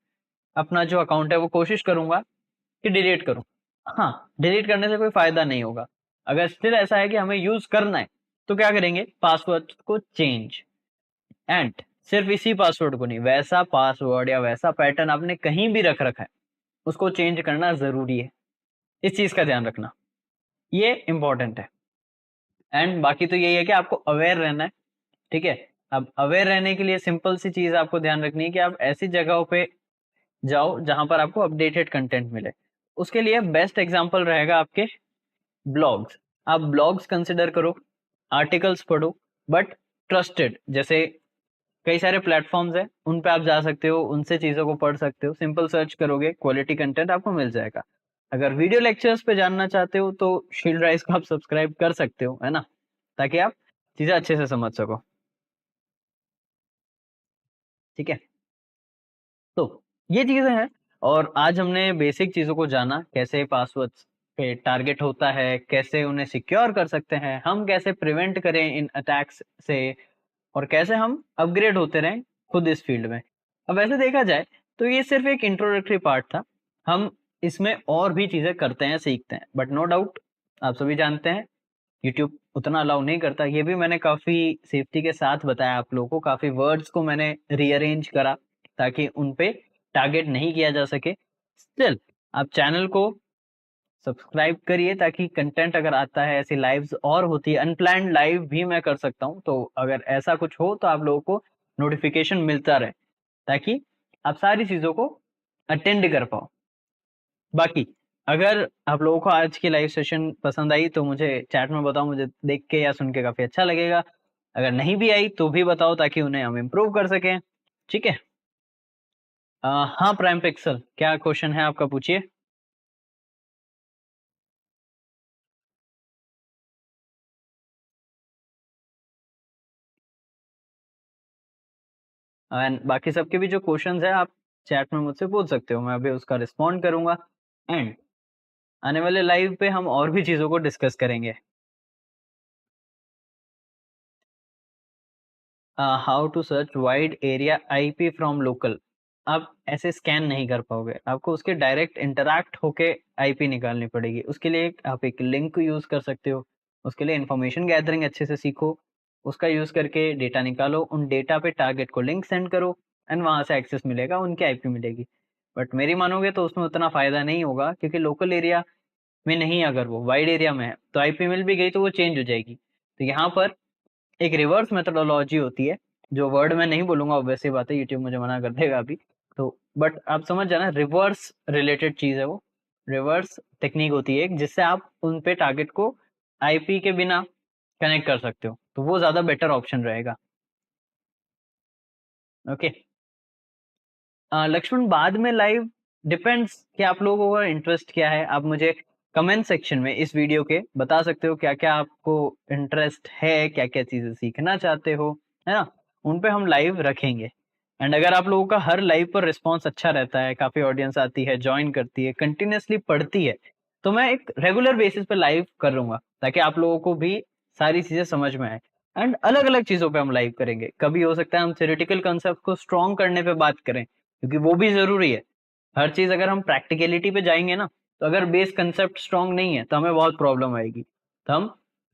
[SPEAKER 1] अपना जो अकाउंट है वो कोशिश करूंगा कि डिलीट करूं। हाँ, डिलीट करने से कोई फायदा नहीं होगा। अगर स्टिल ऐसा है कि हमें यूज करना है तो क्या करेंगे, पासवर्ड को चेंज, एंड सिर्फ इसी पासवर्ड को नहीं, वैसा पासवर्ड या वैसा पैटर्न आपने कहीं भी रख रखा है उसको चेंज करना जरूरी है। इस चीज का ध्यान रखना, ये इंपॉर्टेंट है। एंड बाकी तो यही है कि आपको अवेयर रहना है। ठीक है, अब अवेयर रहने के लिए सिंपल सी चीज आपको ध्यान रखनी है कि आप ऐसी जगहों पे जाओ जहां पर आपको अपडेटेड कंटेंट मिले। उसके लिए बेस्ट एग्जांपल रहेगा आपके ब्लॉग्स। आप ब्लॉग्स कंसिडर करो, आर्टिकल्स पढ़ो, बट ट्रस्टेड, जैसे कई सारे प्लेटफॉर्म्स हैं उन पे आप जा सकते हो, उनसे चीजों को पढ़ सकते हो। सिंपल सर्च करोगे, क्वालिटी कंटेंट आपको मिल जाएगा। अगर वीडियो लेक्चर्स पे जानना चाहते हो तो शील्ड राइज को आप सब्सक्राइब कर सकते हो, है ना, ताकि आप चीजें अच्छे से समझ सको। ठीक है, तो ये चीजें हैं। और आज हमने बेसिक चीजों को जाना, कैसे पासवर्ड पे टारगेट होता है, कैसे उन्हें सिक्योर कर सकते हैं हम, कैसे प्रिवेंट करें इन अटैक्स से, और कैसे हम अपग्रेड होते रहें खुद इस फील्ड में। अब ऐसे देखा जाए तो ये सिर्फ एक इंट्रोडक्टरी पार्ट था। हम इसमें और भी चीजें करते हैं, सीखते हैं, बट नो डाउट आप सभी जानते हैं यूट्यूब उतना अलाउ नहीं करता। ये भी मैंने काफी सेफ्टी के साथ बताया आप लोगों को, काफी वर्ड्स को मैंने रीअरेंज करा ताकि उन पे टारगेट नहीं किया जा सके। स्टिल आप चैनल को सब्सक्राइब करिए ताकि कंटेंट अगर आता है, ऐसी लाइव्स और होती है, अनप्लान्ड लाइव भी मैं कर सकता हूँ, तो अगर ऐसा कुछ हो तो आप लोगों को नोटिफिकेशन मिलता रहे ताकि आप सारी चीजों को अटेंड कर पाओ। बाकी अगर आप लोगों को आज की लाइव सेशन पसंद आई तो मुझे चैट में बताओ, मुझे देख के या सुन के काफी अच्छा लगेगा। अगर नहीं भी आई तो भी बताओ ताकि उन्हें हम इम्प्रूव कर सकें। ठीक है, हाँ प्राइम पिक्सल, क्या क्वेश्चन है आपका, पूछिए। एंड बाकी सबके भी जो क्वेश्चंस है आप चैट में मुझसे पूछ सकते हो, मैं अभी उसका रिस्पॉन्ड करूंगा। एंड आने वाले लाइव पे हम और भी चीजों को डिस्कस करेंगे। How to search wide area IP from local. आप ऐसे स्कैन नहीं कर पाओगे, आपको उसके डायरेक्ट इंटरैक्ट होके आईपी निकालनी पड़ेगी। उसके लिए आप एक लिंक यूज कर सकते हो, उसके लिए इंफॉर्मेशन गैदरिंग अच्छे से सीखो, उसका यूज करके डेटा निकालो, उन डेटा पे टारगेट को लिंक सेंड करो, एंड वहां से एक्सेस मिलेगा, उनकी आईपी मिलेगी। बट मेरी मानोगे तो उसमें उतना फायदा नहीं होगा, क्योंकि लोकल एरिया में नहीं, अगर वो वाइड एरिया में है तो आईपी मिल भी गई तो वो चेंज हो जाएगी। तो यहाँ पर एक रिवर्स मेथोडोलॉजी होती है, जो वर्ड मैं नहीं बोलूंगा, वैसे बात है, यूट्यूब मुझे मना कर देगा अभी तो, बट आप समझ जाना, रिवर्स रिलेटेड चीज है वो। रिवर्स टेक्निक होती है जिससे आप उन पे टारगेट को आईपी के बिना कनेक्ट कर सकते हो, तो वो ज्यादा बेटर ऑप्शन रहेगा। ओके, लक्ष्मण, बाद में लाइव डिपेंड्स कि आप लोगों का इंटरेस्ट क्या है। आप मुझे कमेंट सेक्शन में इस वीडियो के बता सकते हो क्या क्या आपको इंटरेस्ट है, क्या क्या चीजें सीखना चाहते हो, है ना, उन पे हम लाइव रखेंगे। एंड अगर आप लोगों का हर लाइव पर रिस्पॉन्स अच्छा रहता है, काफी ऑडियंस आती है, ज्वाइन करती है, कंटिन्यूअसली पढ़ती है, तो मैं एक रेगुलर बेसिस पे लाइव करूंगा ताकि आप लोगों को भी सारी चीजें समझ में आए। एंड अलग अलग चीजों पे हम लाइव करेंगे, कभी हो सकता है हम थ्योरेटिकल कंसेप्ट को स्ट्रॉन्ग करने पे बात करें, क्योंकि वो भी जरूरी है। हर चीज अगर हम प्रैक्टिकलिटी पे जाएंगे ना, तो अगर बेस कंसेप्ट स्ट्रॉन्ग नहीं है तो हमें बहुत प्रॉब्लम आएगी। तो हम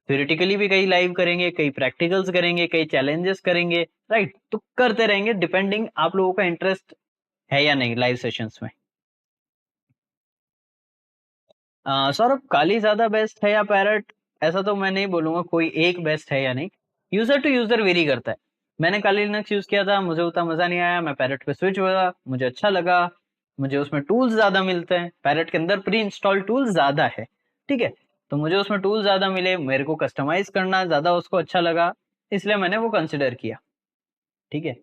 [SPEAKER 1] थ्योरेटिकली भी कई लाइव करेंगे, कई प्रैक्टिकल्स करेंगे, कई चैलेंजेस करेंगे, राइट, तो करते रहेंगे डिपेंडिंग आप लोगों का इंटरेस्ट है या नहीं लाइव सेशंस में। सौरभ, काली ज्यादा बेस्ट है या पैरट, ऐसा तो मैं नहीं बोलूंगा कोई एक बेस्ट है या नहीं, यूजर टू यूजर वेरी करता है। मैंने काली लिनक्स यूज किया था, मुझे उतना मजा नहीं आया, मैं पैरट पे स्विच हुआ, मुझे अच्छा लगा। मुझे उसमें टूल्स ज्यादा मिलते हैं, पैरट के अंदर प्री इंस्टॉल टूल्स ज्यादा है। ठीक है, तो मुझे उसमें टूल ज़्यादा मिले, मेरे को कस्टमाइज़ करना ज़्यादा उसको अच्छा लगा, इसलिए मैंने वो कंसिडर किया। ठीक है?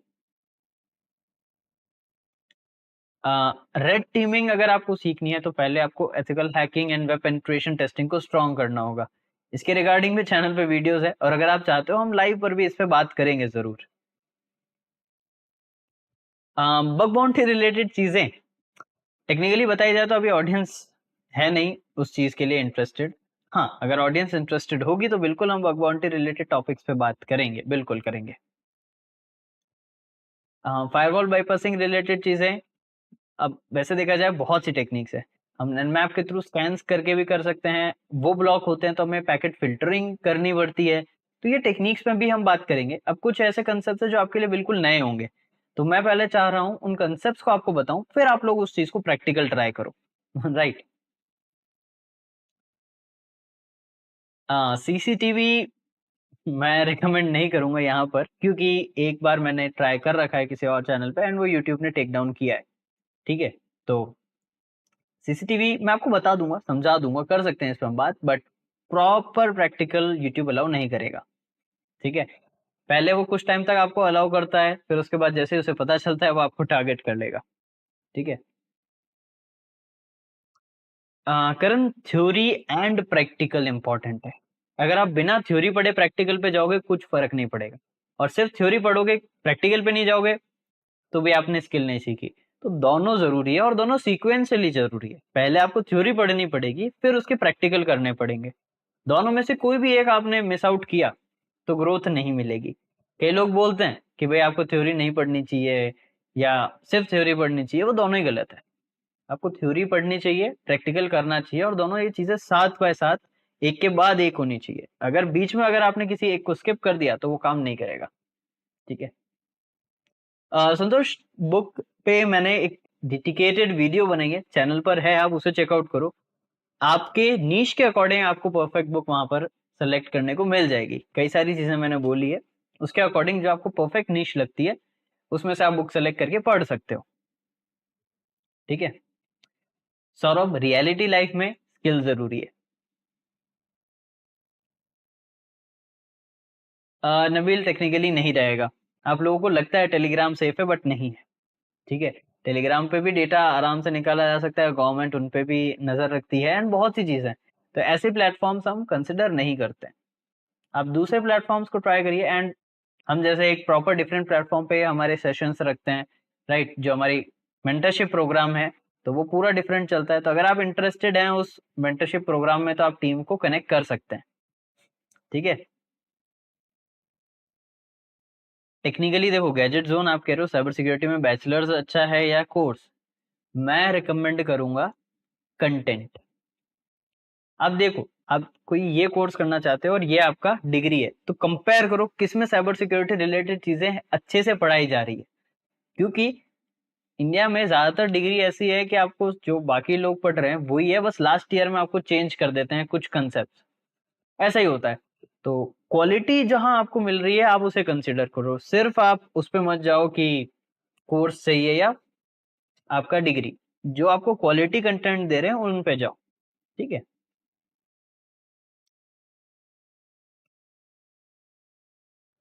[SPEAKER 1] रेड टीमिंग अगर आपको सीखनी है तो पहले आपको ethical hacking and web penetration testing को स्ट्रॉन्ग करना होगा। इसके रिगार्डिंग भी चैनल पे वीडियोस है और अगर आप चाहते हो हम लाइव पर भी इस पे बात करेंगे ज़रूर। बग बाउंटी रिलेटेड चीज़ें टेक्निकली बताई जाए तो अभी ऑडियंस है नहीं उस चीज़ के लिए इंटरेस्टेड। हाँ, अगर ऑडियंस इंटरेस्टेड होगी तो बिल्कुल हम बग बाउंटी रिलेटेड टॉपिक्स पे बात करेंगे, बिल्कुल करेंगे। फायरवॉल बाईपासिंग रिलेटेड चीज़ें, अब वैसे देखा जाए बहुत सी टेक्निक्स है। हम नैनमैप के थ्रू स्कैन्स करके भी कर सकते हैं, वो ब्लॉक होते हैं तो हमें पैकेट फ़िल्टरिंग करनी पड़ती है। तो ये टेक्निक्स में भी हम बात करेंगे। अब कुछ ऐसे कांसेप्ट्स हैं जो आपके लिए बिल्कुल नए होंगे। तो मैं पहले चाह रहा हूँ उन कांसेप्ट्स को आपको बताऊँ, फिर आप लोग उस चीज़ को प्रैक्टिकल ट्राई करो। राइट। सीसीटीवी मैं रिकमेंड नहीं करूँगा यहाँ पर क्योंकि एक बार मैंने ट्राई कर रखा है किसी और चैनल पे एंड वो यूट्यूब ने टेक डाउन किया है। ठीक है? तो सीसीटीवी मैं आपको बता दूँगा, समझा दूँगा, कर सकते हैं इस पे हम बात, but proper practical YouTube allow नहीं करेगा, ठीक है? पहले वो कुछ टाइम तक आपको अलाउ करता है, फिर उसके बाद जैसे ही उसे पता चलता है वो आपको टारगेट कर लेगा, ठीक है? करण, थ्योरी एंड प्रैक्टिकल इम्पोर्टेंट है। अगर आप बिना थ्योरी पढ़े प्रैक्टिकल पे जाओगे कुछ फ़र्क नहीं पड़ेगा और सिर्फ थ्योरी पढ़ोगे, प्रैक्टिकल पे नहीं जाओगे तो भी आपने स्किल नहीं सीखी। तो दोनों ज़रूरी है और दोनों सीक्वेंशियली ज़रूरी है। पहले आपको थ्योरी पढ़नी पड़ेगी, फिर उसके प्रैक्टिकल करने पड़ेंगे। दोनों में से कोई भी एक आपने मिस आउट किया, तो ग्रोथ नहीं मिलेगी। कई लोग बोलते हैं कि भई आपको थ्योरी नहीं पढ़नी चाहिए या सिर्फ थ्योरी पढ़नी चाहिए, वो दोनों ही गलत है। आपको थ्योरी पढ़नी चाहिए, प्रैक्टिकल करना चाहिए और दोनों ये चीज़ें साथ बाय साथ, एक के बाद एक होनी चाहिए। अगर बीच में अगर आपने किसी एक को स्किप कर दिया, तो वो काम नहीं करेगा। ठीक है? संतोष, बुक पे मैंने एक डेडिकेटेड वीडियो बनाई है, चैनल पर है, आप उसे चेकआउट करो। आपके नीश के अकॉर्डिंग आपको परफेक्ट बुक वहाँ पर सेलेक्ट करने को मिल जाएगी। कई सारी चीज़ें मैंने बोली है, उसके अकॉर्डिंग जो आपको परफेक्ट नीश लगती है, उसमें से आप बुक सेलेक्ट करके पढ़ सकते हो। ठीक है? सौरभ, रियलिटी लाइफ में स्किल ज़रूरी है। नबील, टेक्निकली नहीं रहेगा। आप लोगों को लगता है टेलीग्राम सेफ है बट नहीं है। ठीक है? टेलीग्राम पे भी डेटा आराम से निकाला जा सकता है, गवर्नमेंट उन पे भी नज़र रखती है एंड बहुत सी चीज़ें हैं। तो ऐसे प्लेटफ़ॉर्म्स हम कंसिडर नहीं करते हैं। आप दूसरे प्लेटफ़ॉर्म्स को ट्राई करिए एंड हम जैसे एक प्रॉपर डिफरेंट प्लेटफ़ॉर्म पे हमारे सेशंस रखते हैं, राइट? जो हमारी मेंटरशिप प्रोग्राम है, तो वो पूरा डिफरेंट चलता है। तो अगर आप इंटरेस्टेड हैं उस मेंटरशिप प्रोग्राम में तो आप टीम को कनेक्ट कर सकते हैं। ठीक है? टेक्निकली देखो, गैजेट ज़ोन आप कह रहे हो साइबर सिक्योरिटी में बैचलर्स अच्छा है या कोर्स? मैं रिकमेंड करूँगा कंटेंट। अब देखो, आप कोई ये कोर्स करना चाहते हो और ये आपका डिग्री है, तो कंपेयर करो किसमें साइबर सिक्योरिटी रिलेटेड चीज़ें अच्छे से पढ़ाई जा रही है। क्योंकि इंडिया में ज़्यादातर डिग्री ऐसी है कि आपको जो बाकी लोग पढ़ रहे हैं वही है, बस लास्ट ईयर में आपको चेंज कर देते हैं कुछ कंसेप्ट, ऐसा ही होता है। तो क्वालिटी जहाँ आपको मिल रही है आप उसे कंसिडर करो, सिर्फ आप उस पे मत जाओ कि कोर्स चाहिए या आपका डिग्री। जो आपको क्वालिटी कंटेंट दे रहे हैं उन पे जाओ। ठीक है?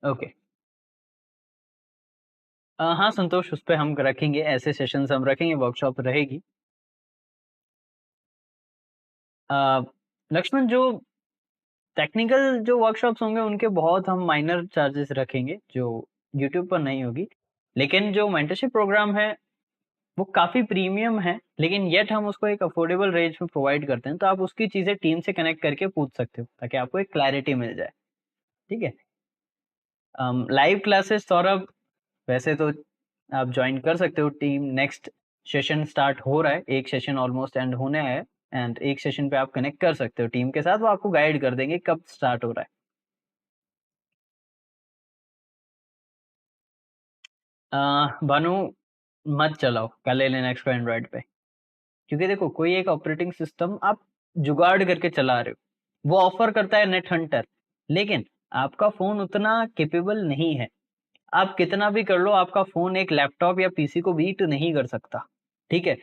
[SPEAKER 1] ओके। हाँ संतोष, उस पे हम रखेंगे, ऐसे सेशंस हम रखेंगे, वर्कशॉप रहेगी। अ, लक्ष्मण, जो टेक्निकल जो वर्कशॉप्स होंगे उनके बहुत हम माइनर चार्जेस रखेंगे जो यूट्यूब पर नहीं होगी। लेकिन जो मेंटरशिप प्रोग्राम है वो काफ़ी प्रीमियम है, लेकिन येट हम उसको एक अफोर्डेबल रेंज में प्रोवाइड करते हैं, तो आप उसकी चीज़ें टीम से कनेक्ट करके पूछ सकते हो ताकि आपको एक क्लैरिटी मिल जाए। ठीक है? लाइव क्लासेस सौरभ, वैसे तो आप ज्वाइन कर सकते हो, टीम नेक्स्ट सेशन स्टार्ट हो रहा है, एक सेशन ऑलमोस्ट एंड होने आया है एंड एक सेशन पे आप कनेक्ट कर सकते हो टीम के साथ, वो आपको गाइड कर देंगे कब स्टार्ट हो रहा है। भानु, मत चलाओ काले लिनक्स को एंड्रॉइड पे, क्योंकि देखो कोई एक ऑपरेटिंग सिस्टम आप जुगाड़ करके चला रहे हो, वो ऑफर करता है नेट हंटर, लेकिन आपका फोन उतना केपेबल नहीं है। आप कितना भी कर लो, आपका फोन एक लैपटॉप या पीसी को बीट नहीं कर सकता। ठीक है?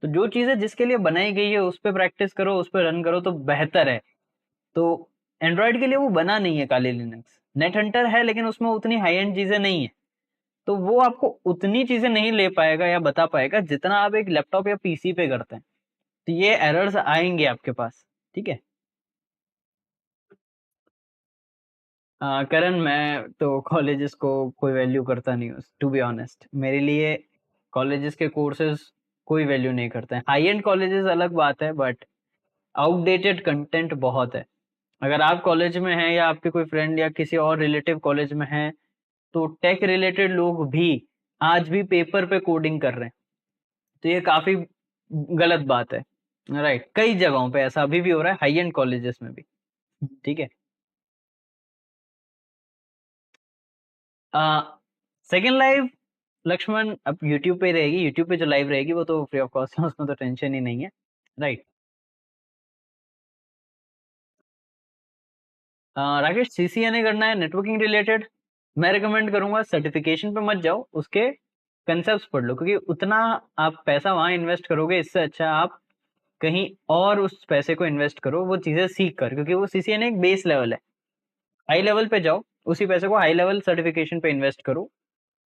[SPEAKER 1] तो जो चीजें जिसके लिए बनाई गई है उस पे प्रैक्टिस करो, उस पे रन करो तो बेहतर है। तो एंड्रॉयड के लिए वो बना नहीं है काली लिनक्स। नेट हंटर है लेकिन उसमें उतनी हाई एंड चीजें नहीं है, तो वो आपको उतनी चीजें नहीं ले पाएगा या बता पाएगा जितना आप एक लैपटॉप या पीसी पे करते हैं। तो ये एरर्स आएंगे आपके पास, ठीक है। करण, मैं तो कॉलेजेस को कोई वैल्यू करता नहीं हूँ, टू बी ऑनेस्ट। मेरे लिए कॉलेजेस के कोर्सेज कोई वैल्यू नहीं करते हैं। हाई एंड कॉलेजेस अलग बात है, बट आउटडेटेड कंटेंट बहुत है। अगर आप कॉलेज में हैं या आपके कोई फ्रेंड या किसी और रिलेटिव कॉलेज में हैं, तो टेक रिलेटेड लोग भी आज भी पेपर पे कोडिंग कर रहे हैं। तो ये काफी गलत बात है, राइट। कई जगहों पे ऐसा अभी भी हो रहा है, हाई एंड कॉलेजेस में भी, ठीक है। सेकेंड लाइव लक्ष्मण अब यूट्यूब पे रहेगी। यूट्यूब पे जो लाइव रहेगी वो तो फ्री ऑफ कॉस्ट है, उसमें तो टेंशन ही नहीं है, राइट। राकेश, सीसीएनए करना है नेटवर्किंग रिलेटेड, मैं रिकमेंड करूंगा सर्टिफिकेशन पे मत जाओ, उसके कंसेप्ट पढ़ लो, क्योंकि उतना आप पैसा वहां इन्वेस्ट करोगे, इससे अच्छा आप कहीं और उस पैसे को इन्वेस्ट करो वो चीजें सीख कर, क्योंकि वो सीसीएनए एक बेस लेवल है। हाई लेवल पे जाओ, उसी पैसे को हाई लेवल सर्टिफिकेशन पे इन्वेस्ट करो,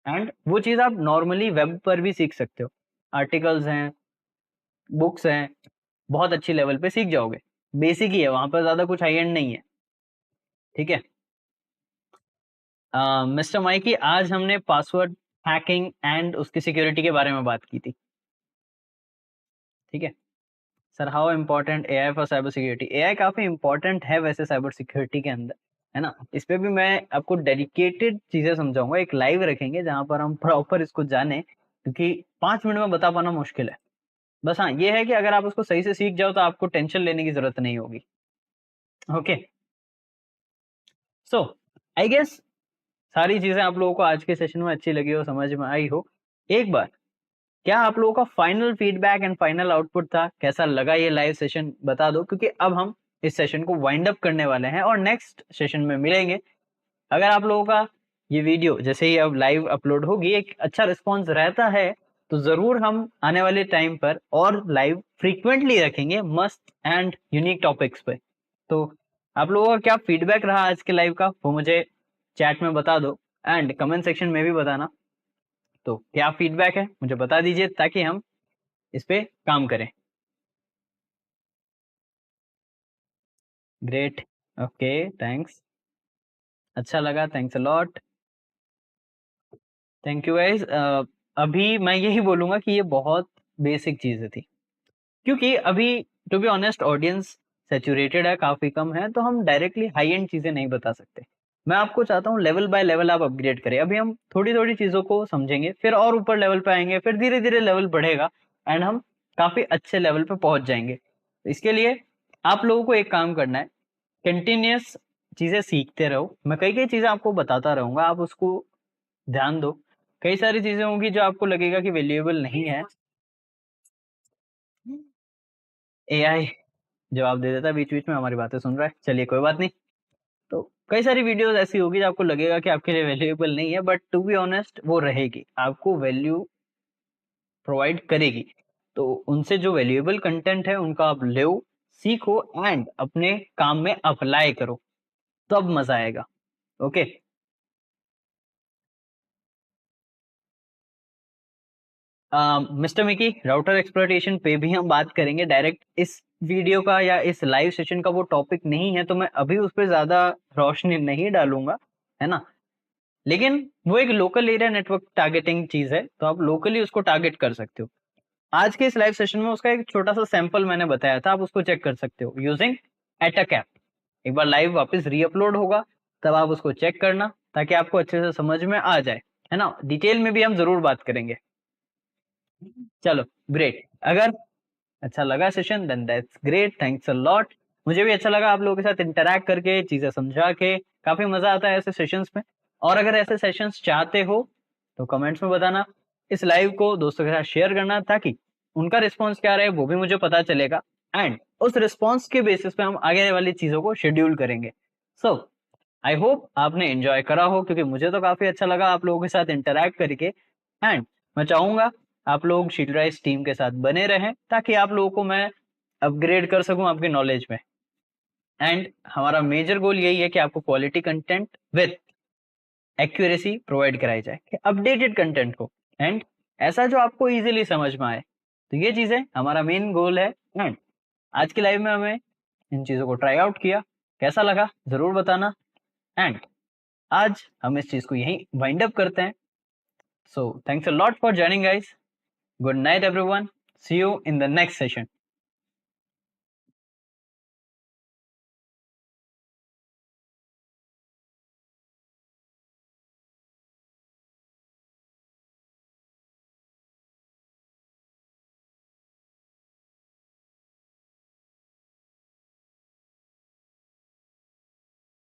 [SPEAKER 1] एंड वो चीज आप नॉर्मली वेब पर भी सीख सकते हो। आर्टिकल्स हैं, बुक्स हैं, बहुत अच्छी लेवल पे सीख जाओगे। बेसिक ही है, वहां पर ज्यादा कुछ हाई एंड नहीं है, ठीक है। मिस्टर माइकी, आज हमने पासवर्ड हैकिंग एंड उसकी सिक्योरिटी के बारे में बात की थी, ठीक है। Sir, how important AI for cyber security? AI काफी इंपॉर्टेंट है वैसे साइबर सिक्योरिटी के अंदर, है ना। इस पे भी मैं आपको डेडिकेटेड चीजें समझाऊंगा, एक लाइव रखेंगे जहां पर हम प्रॉपर इसको जाने, क्योंकि 5 मिनट में बता पाना मुश्किल है। बस हाँ, ये है कि अगर आप उसको सही से सीख जाओ तो आपको टेंशन लेने की जरूरत नहीं होगी, ओके। सो आई गेस सारी चीजें आप लोगों को आज के सेशन में अच्छी लगी हो, समझ में आई हो। एक बार क्या आप लोगों का final feedback and final output था, कैसा लगा ये लाइव सेशन, बता दो, क्योंकि अब हम इस सेशन को वाइंड अप करने वाले हैं और नेक्स्ट सेशन में मिलेंगे। अगर आप लोगों का ये वीडियो जैसे ही अब लाइव अपलोड होगी एक अच्छा रिस्पॉन्स रहता है, तो जरूर हम आने वाले टाइम पर और लाइव फ्रीक्वेंटली रखेंगे मस्त एंड यूनिक टॉपिक्स पे। तो आप लोगों का क्या फीडबैक रहा आज के लाइव का, वो मुझे चैट में बता दो, एंड कमेंट सेक्शन में भी बताना। तो क्या फीडबैक है मुझे बता दीजिए, ताकि हम इस पे काम करें। ग्रेट, ओके, थैंक्स, अच्छा लगा, thanks a lot, thank you guys. अभी मैं यही बोलूंगा कि ये बहुत बेसिक चीजें थी, क्योंकि अभी to be honest audience saturated है, काफी कम है, तो हम डायरेक्टली हाई एंड चीजें नहीं बता सकते। मैं आपको चाहता हूँ लेवल बाय लेवल आप अपग्रेड करें। अभी हम थोड़ी थोड़ी चीजों को समझेंगे, फिर और ऊपर लेवल पे आएंगे, फिर धीरे धीरे लेवल बढ़ेगा, एंड हम काफी अच्छे लेवल पे पहुंच जाएंगे। इसके लिए आप लोगों को एक काम करना है, कंटिन्यूस चीजें सीखते रहो। मैं कई कई चीजें आपको बताता रहूंगा, आप उसको ध्यान दो। कई सारी चीजें होंगी जो आपको लगेगा कि वैल्यूएबल नहीं है, एआई जवाब दे देता है, बीच बीच में हमारी बातें सुन रहा है, चलिए कोई बात नहीं। तो कई सारी वीडियोस ऐसी होगी जो आपको लगेगा कि आपके लिए वैल्यूएबल नहीं है, बट टू बी ऑनेस्ट वो रहेगी, आपको वैल्यू प्रोवाइड करेगी। तो उनसे जो वैल्यूएबल कंटेंट है उनका आप लो, सीखो, एंड अपने काम में अप्लाई करो, तब मजा आएगा, okay. Mister Mickey, router exploitation पे भी हम बात करेंगे। डायरेक्ट इस वीडियो का या इस लाइव सेशन का वो टॉपिक नहीं है, तो मैं अभी उस पर ज्यादा रोशनी नहीं डालूंगा, है ना। लेकिन वो एक लोकल एरिया नेटवर्क टारगेटिंग चीज है, तो आप लोकली उसको टारगेट कर सकते हो। आज के इस लाइव सेशन में उसका एक छोटा सा सैंपल मैंने बताया था, आप उसको चेक कर सकते हो यूजिंग एटक ऐप। एक बार लाइव वापस रीअपलोड होगा, तब आप उसको चेक करना, ताकि आपको अच्छे से समझ में आ जाए, है ना। डिटेल में भी हम जरूर बात करेंगे। चलो, ग्रेट। अगर अच्छा लगा session, then that's great, thanks a lot. मुझे भी अच्छा लगा आप लोगों के साथ इंटरैक्ट करके, चीजें समझा के, काफी मजा आता है ऐसे सेशंस में। और अगर ऐसे सेशंस चाहते हो तो कमेंट्स में बताना, इस लाइव को दोस्तों के साथ शेयर करना, ताकि उनका रिस्पॉन्स क्या रहे वो भी मुझे पता चलेगा, एंड उस रिस्पॉन्स के बेसिस पे हम आगे वाली चीजों को शेड्यूल करेंगे। सो आई होप आपने एंजॉय करा हो, क्योंकि मुझे तो काफी अच्छा लगा आप लोगों के साथ इंटरैक्ट करके, एंड मैं चाहूंगा आप लोग शीट राइस टीम के साथ बने रहें, ताकि आप लोगों को मैं अपग्रेड कर सकूं आपकी नॉलेज में। एंड हमारा मेजर गोल यही है कि आपको quality content with accuracy provide कराई जाए, अपडेटेड कंटेंट को, एंड ऐसा जो आपको इजीली समझ में आए। तो ये चीजें हमारा मेन गोल है। एंड आज की लाइव में हमें इन चीजों को ट्राई आउट किया, कैसा लगा जरूर बताना। एंड आज हम इस चीज को यहीं वाइंड अप करते हैं। So thanks a lot for joining guys. Good night everyone, see you in the next session.